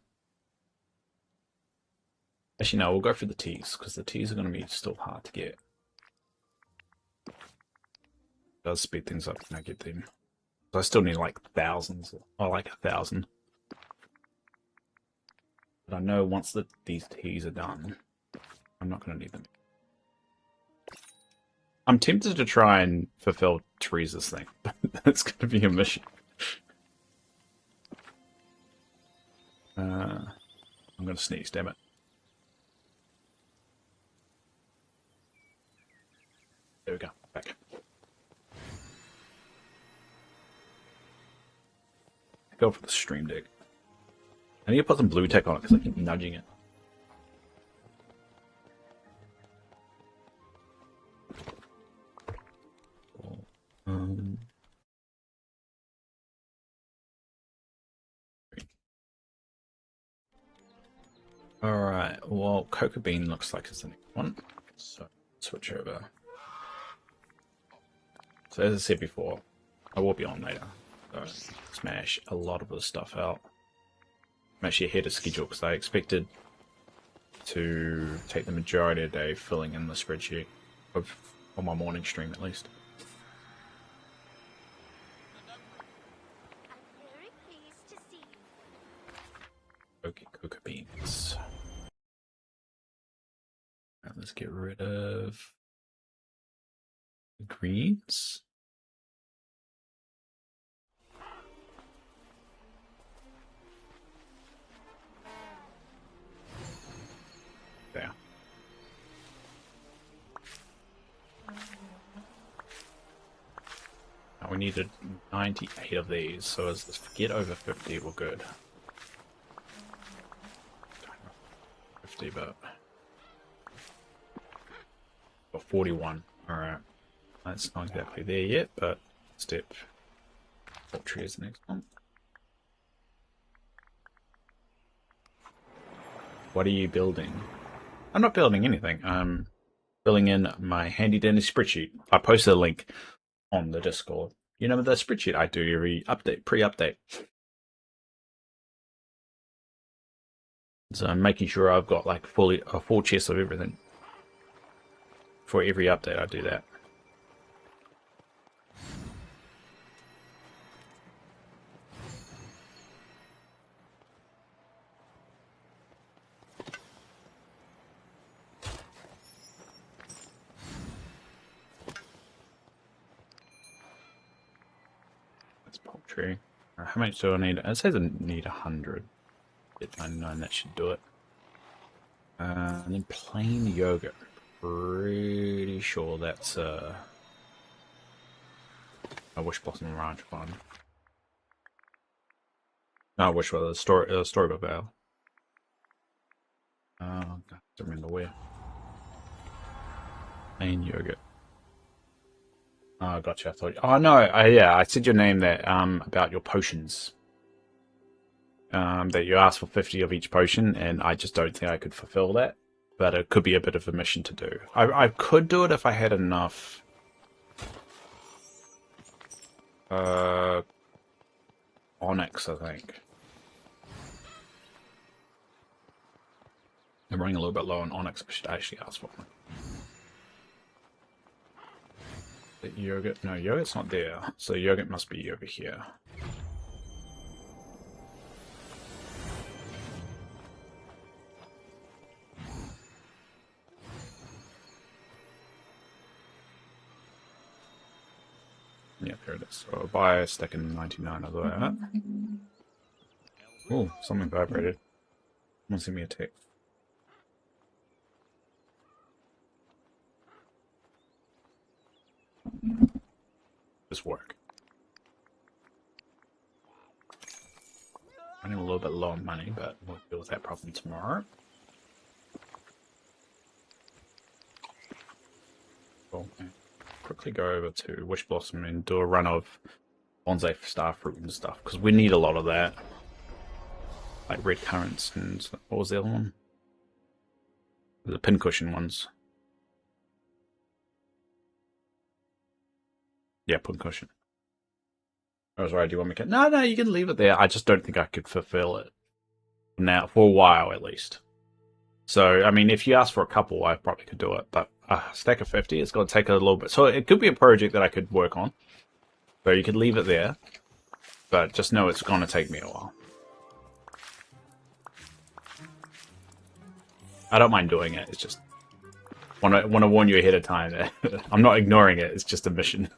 Actually, no, we'll go for the teas, because the teas are going to be still hard to get. It does speed things up when I get them. So I still need like thousands, or like 1,000. But I know once these teas are done, I'm not going to need them. I'm tempted to try and fulfill Teresa's thing, but that's going to be a mission. I'm going to sneeze, damn it. There we go, back. Go for the stream deck. I need to put some blue tech on it because I keep nudging it. Alright, well, cocoa bean looks like it's the next one. So, switch over. So, as I said before, I will be on later. So, smash a lot of the stuff out. I'm actually ahead of schedule because I expected to take the majority of the day filling in the spreadsheet. On my morning stream, at least. I'm very pleased to see you. Okay, cocoa beans. Right, let's get rid of the greens. There. Now we needed 98 of these, so as let's get over 50, we're good. 50, but 41. Alright. That's not exactly there yet, but step poultry is the next one. What are you building? I'm not building anything. I'm filling in my handy dandy spreadsheet. I posted a link on the Discord. You know the spreadsheet I do every update, pre-update. So I'm making sure I've got like a full chest of everything. For every update I do that. That's poultry. How much do I need? It says I need 100. Get 99, that should do it. And then plain yogurt. Pretty sure that's a Wish Blossom Ranch one. No, Wish was a storybook ale. I don't remember where. Plain yogurt. Oh, gotcha. I thought. Oh no, yeah, I said your name there. About your potions. That you asked for 50 of each potion, and I just don't think I could fulfill that. But it could be a bit of a mission to do. I could do it if I had enough Onyx, I think. I'm running a little bit low on Onyx. I should actually ask for one. The yogurt? No, yogurt's not there. So yogurt must be over here. Yeah, there it is. So I'll buy a stack in 99 of that. Oh, something vibrated. Someone send me a text. This work. Running a little bit low on money, but we'll deal with that problem tomorrow. Cool. Quickly go over to Wish Blossom and do a run of bonsai starfruit and stuff, because we need a lot of that. Like red currants and what was the other one? The pincushion ones. Yeah, pincushion. I was right. Do you want me to? No, you can leave it there. I just don't think I could fulfill it now for a while at least. So I mean, if you ask for a couple, I probably could do it. But a stack of 50, it's going to take a little bit. So it could be a project that I could work on. So you could leave it there, but just know it's going to take me a while. I don't mind doing it. It's just want to warn you ahead of time. I'm not ignoring it. It's just a mission.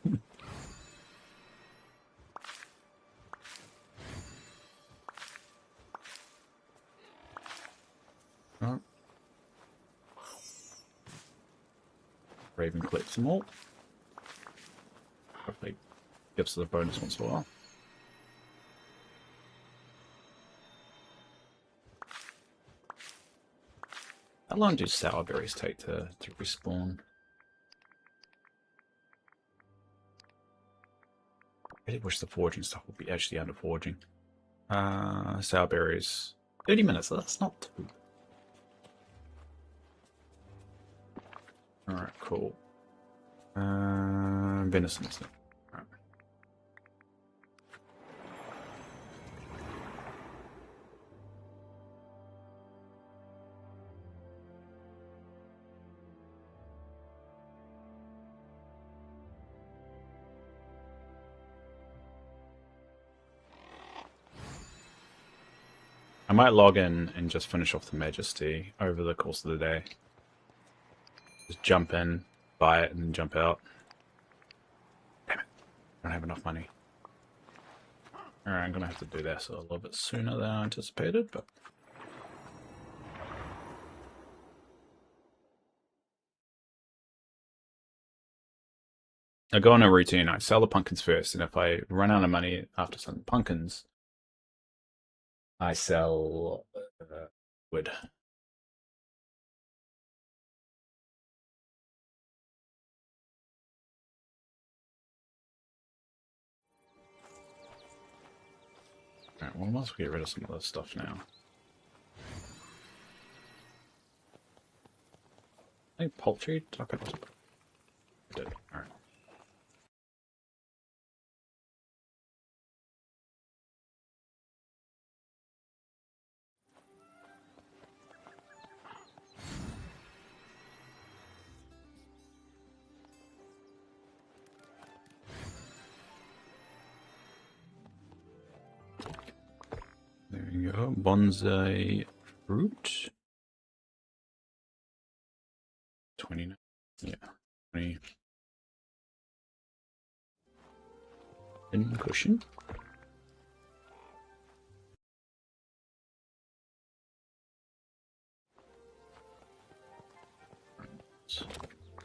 Oh. Raven collects them all. Hopefully gives us a bonus once in a while. How long do sour berries take to respawn? I really wish the foraging stuff would be actually under foraging. Sour berries. 30 minutes, that's not too. Alright, cool. Venison. Right. I might log in and just finish off the Majesty over the course of the day. Just jump in, buy it, and then jump out. Damn it. I don't have enough money. Alright, I'm gonna have to do this a little bit sooner than I anticipated, but... I go on a routine. I sell the pumpkins first, and if I run out of money after selling pumpkins, I sell wood. Alright, well, I might as well get rid of some of this stuff now. I think poultry? Did I pick this up? I did. Alright. There you go. Bonsai fruit. 29. Yeah. 20. Cushion.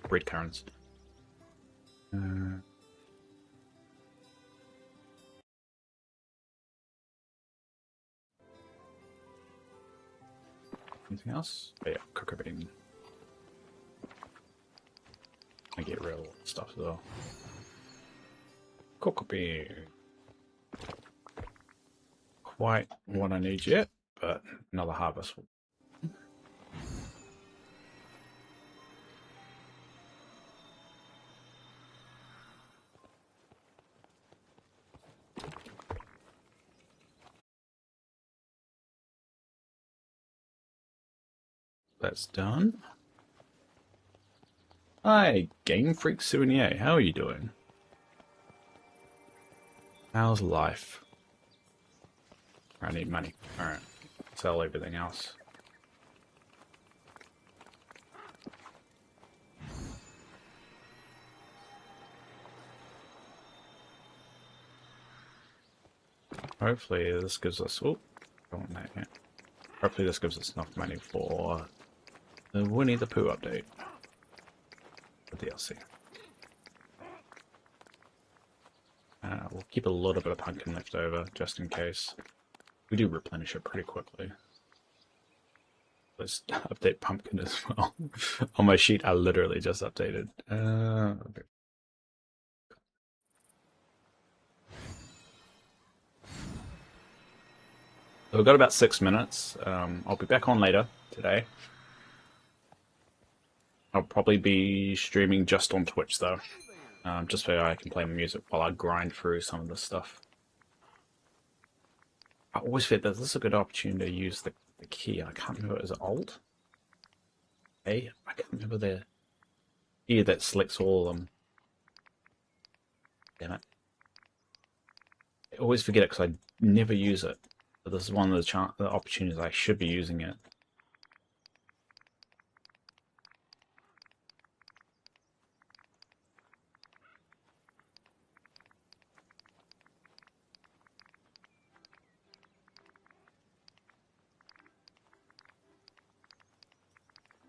Red currants. Anything else? Oh, yeah, cocoa bean. I get rid of all the stuff as well. Cocoa bean. Quite what I need yet, but another harvest. that's done. Hi, Game Freak Souvenir. How are you doing? How's life? I need money. Alright. Sell everything else. Hopefully this gives us... Oh, don't want that yet. Hopefully this gives us enough money for the Winnie the Pooh update. The DLC. We'll keep a little bit of pumpkin left over, just in case. We do replenish it pretty quickly. Let's update pumpkin as well. On my sheet, I literally just updated. Okay. So we've got about 6 minutes. I'll be back on later today. I'll probably be streaming just on Twitch though. Just so I can play music while I grind through some of this stuff. I always feel that this is a good opportunity to use the key. I can't remember, is it Alt? A? I can't remember the key that selects all of them. Damn it. I always forget it because I never use it. But this is one of the opportunities I should be using it.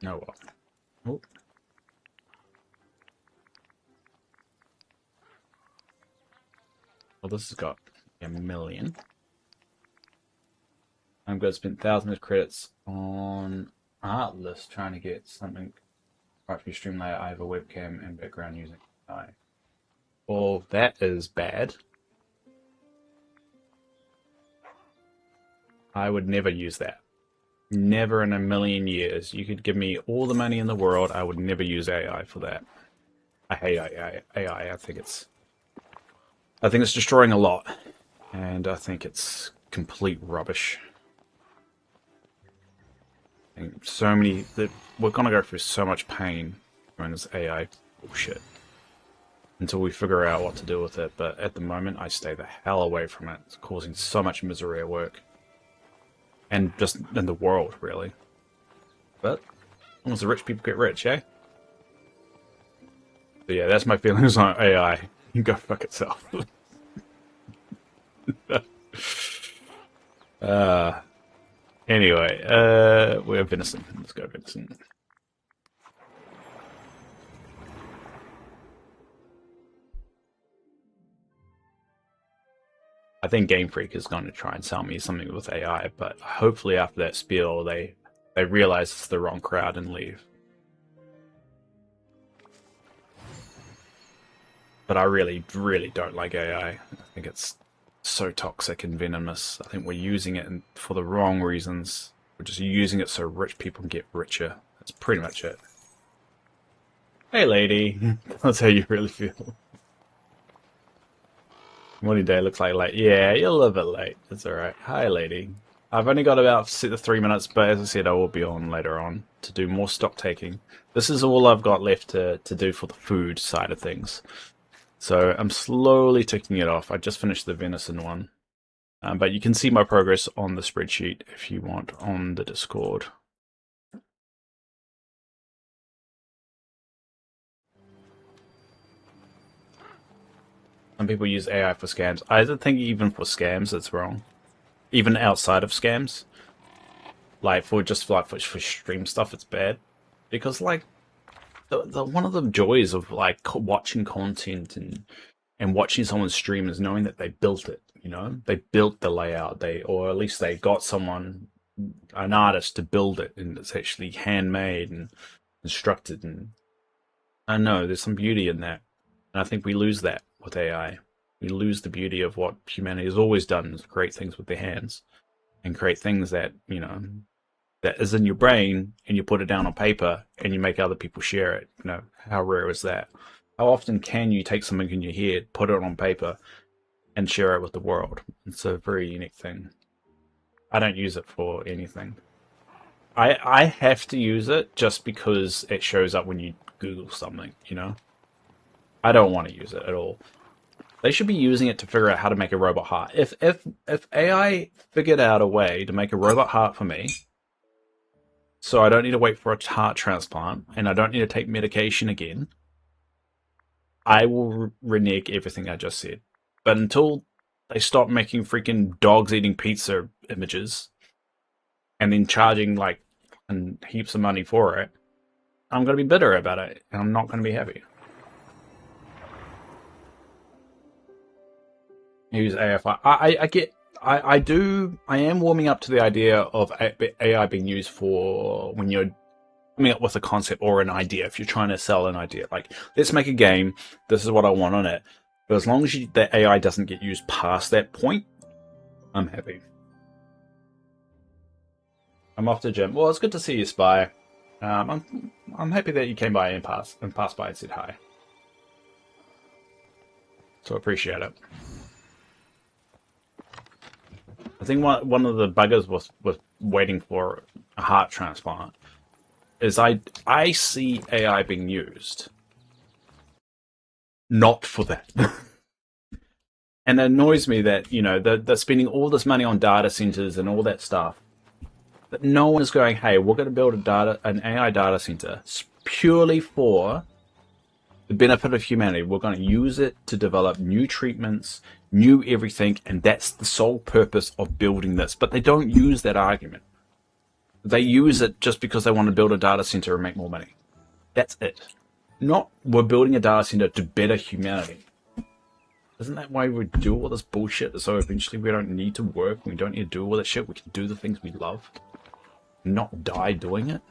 No, well. Oh. Well, this has got a million. I'm going to spend thousands of credits on Artlist trying to get something right for your Streamlight. I have a webcam and background using AI. Well, that is bad. I would never use that. Never in a million years. You could give me all the money in the world, I would never use AI for that. I hate AI. I think it's destroying a lot, and I think it's complete rubbish. And so many that we're gonna go through so much pain doing this AI bullshit until we figure out what to do with it. But at the moment, I stay the hell away from it. It's causing so much misery at work. And just in the world, really. But as long as the rich people get rich, eh? But yeah, that's my feelings on AI. You can go fuck itself. Anyway, we're venison. Let's go venison. I think Game Freak is going to try and sell me something with AI, but hopefully after that spiel, they realize it's the wrong crowd and leave. But I really, really don't like AI. I think it's so toxic and venomous. I think we're using it for the wrong reasons. We're just using it so rich people can get richer. That's pretty much it. Hey, lady. That's how you really feel. Morning day looks like late. Yeah, you're a little bit late. That's alright. Hi, lady. I've only got about 3 minutes, but as I said, I will be on later on to do more stock taking. This is all I've got left to do for the food side of things. So I'm slowly ticking it off. I just finished the venison one. But you can see my progress on the spreadsheet if you want on the Discord. Some people use AI for scams. I don't think even for scams it's wrong. Even outside of scams. Like for stream stuff it's bad. Because like the one of the joys of like watching content and watching someone stream is knowing that they built it, you know? They built the layout, or at least they got someone, an artist, to build it, and it's actually handmade and constructed, and I know there's some beauty in that. And I think we lose that with AI. We lose the beauty of what humanity has always done, is create things with their hands and create things that, you know, that is in your brain, and you put it down on paper and you make other people share it. You know, how rare is that? How often can you take something in your head, put it on paper, and share it with the world? It's a very unique thing. I don't use it for anything. I have to use it just because it shows up when you Google something, you know? I don't want to use it at all. They should be using it to figure out how to make a robot heart. If AI figured out a way to make a robot heart for me, so I don't need to wait for a heart transplant and I don't need to take medication again, I will renege everything I just said. But until they stop making freaking dogs eating pizza images and then charging like heaps of money for it, I'm going to be bitter about it and I'm not going to be happy. Use AFI. I am warming up to the idea of AI being used for when you're coming up with a concept or an idea. If you're trying to sell an idea, like, let's make a game, this is what I want on it. But as long as the AI doesn't get used past that point, I'm happy. I'm off to the gym. Well, it's good to see you, Spy. I'm happy that you came by and passed by and said hi. So I appreciate it. I think one of the buggers was waiting for a heart transplant is I see AI being used not for that. And it annoys me that, you know, they're spending all this money on data centers and all that stuff, but no one is going, hey, we're going to build an AI data center purely for the benefit of humanity. We're going to use it to develop new treatments, new everything, and that's the sole purpose of building this. But they don't use that argument. They use it just because they want to build a data center and make more money. That's it. Not we're building a data center to better humanity. Isn't that why we do all this bullshit? So eventually we don't need to work, we don't need to do all that shit, we can do the things we love, not die doing it.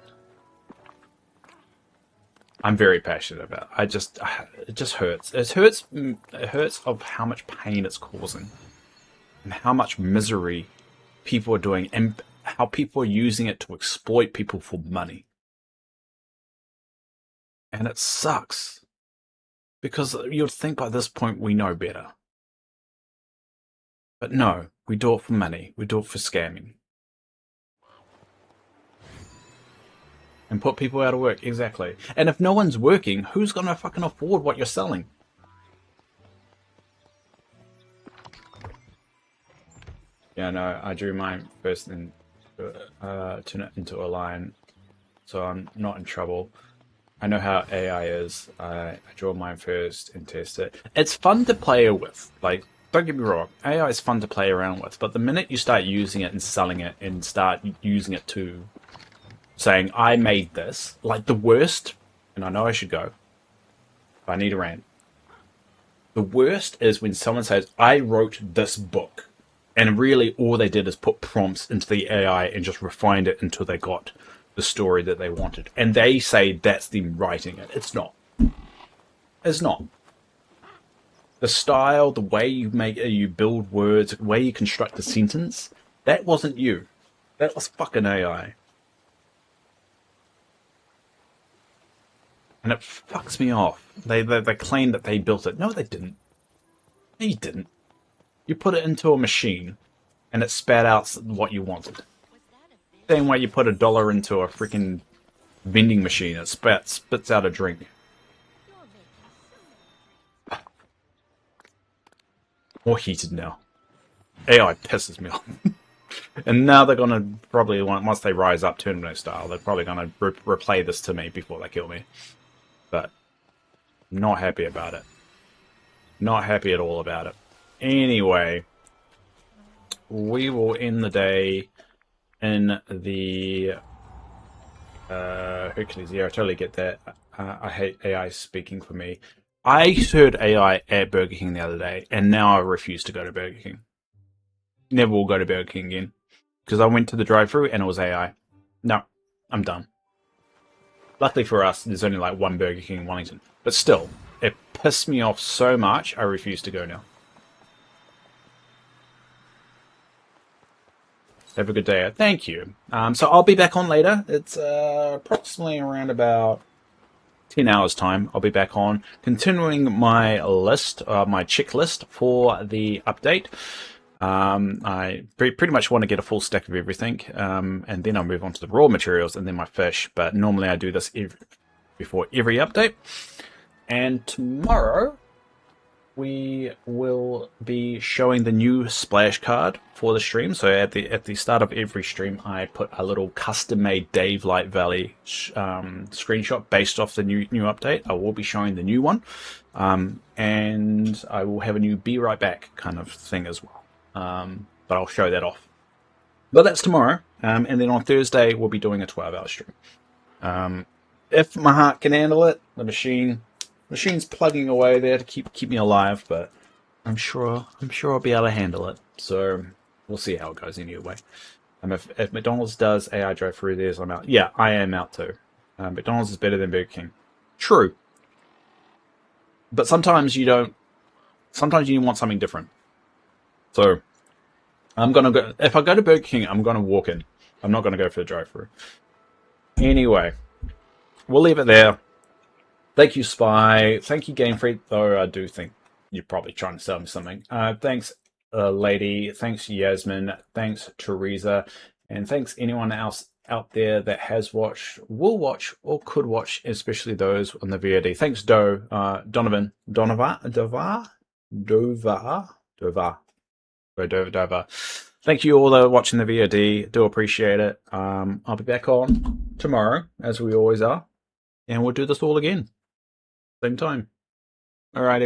I'm very passionate about it. It just hurts. It hurts of how much pain it's causing and how much misery people are doing and how people are using it to exploit people for money. And it sucks. Because you'd think by this point we know better. But no, we do it for money. We do it for scamming. And put people out of work, exactly. And if no one's working, who's going to fucking afford what you're selling? Yeah, no, I drew mine first and turn it into a line, so I'm not in trouble. I know how AI is. I draw mine first and test it. It's fun to play with. Like, don't get me wrong, AI is fun to play around with, but the minute you start using it and selling it and start using it to saying, I made this, like the worst, and I know I should go, but I need a rant. The worst is when someone says, I wrote this book, and really all they did is put prompts into the AI and just refined it until they got the story that they wanted. And they say that's them writing it. It's not. It's not. The style, the way you build words, the way you construct a sentence, that wasn't you. That was fucking AI. And it fucks me off. They claim that they built it. No, they didn't. No, you didn't. You put it into a machine, and it spat out what you wanted. Same way you put $1 into a freaking vending machine, it spits out a drink. More heated now. AI pisses me off. And now they're gonna probably, once they rise up Terminator style, they're probably gonna replay this to me before they kill me. But not happy about it. Not happy at all about it. Anyway, we will end the day in the Hercules. Yeah, I totally get that. I hate AI speaking for me. I heard AI at Burger King the other day, and now I refuse to go to Burger King. Never will go to Burger King again. Because I went to the drive-thru and it was AI. No, I'm done. Luckily for us, there's only like one Burger King in Wellington. But still, it pissed me off so much, I refuse to go now. Have a good day. Thank you. So I'll be back on later. It's approximately around about 10 hours time. I'll be back on continuing my list, my checklist for the update. I pretty much want to get a full stack of everything, and then I'll move on to the raw materials and then my fish. But normally I do this before every update. And tomorrow we will be showing the new splash card for the stream. So at the start of every stream, I put a little custom-made Davelight Valley screenshot based off the new update. I will be showing the new one, and I will have a new "Be Right Back" kind of thing as well. But I'll show that off. But that's tomorrow, and then on Thursday we'll be doing a 12-hour stream. If my heart can handle it, the machine's plugging away there to keep me alive, but I'm sure I'll be able to handle it. So we'll see how it goes anyway. If McDonald's does AI drive-through theirs, I'm out. Yeah, I am out too. McDonald's is better than Burger King. True. But sometimes you don't. Sometimes you want something different. So I'm gonna go. If I go to Burger King, I'm gonna walk in. I'm not gonna go for the drive-through. Anyway, we'll leave it there. Thank you, Spy. Thank you, Game Freak. Though I do think you're probably trying to sell me something. Thanks, Lady. Thanks, Yasmin. Thanks, Teresa. And thanks anyone else out there that has watched, will watch, or could watch, especially those on the VOD. Thanks, Donovan. Thank you all that are watching the VOD. Do appreciate it. I'll be back on tomorrow, as we always are. And we'll do this all again. Same time. All right.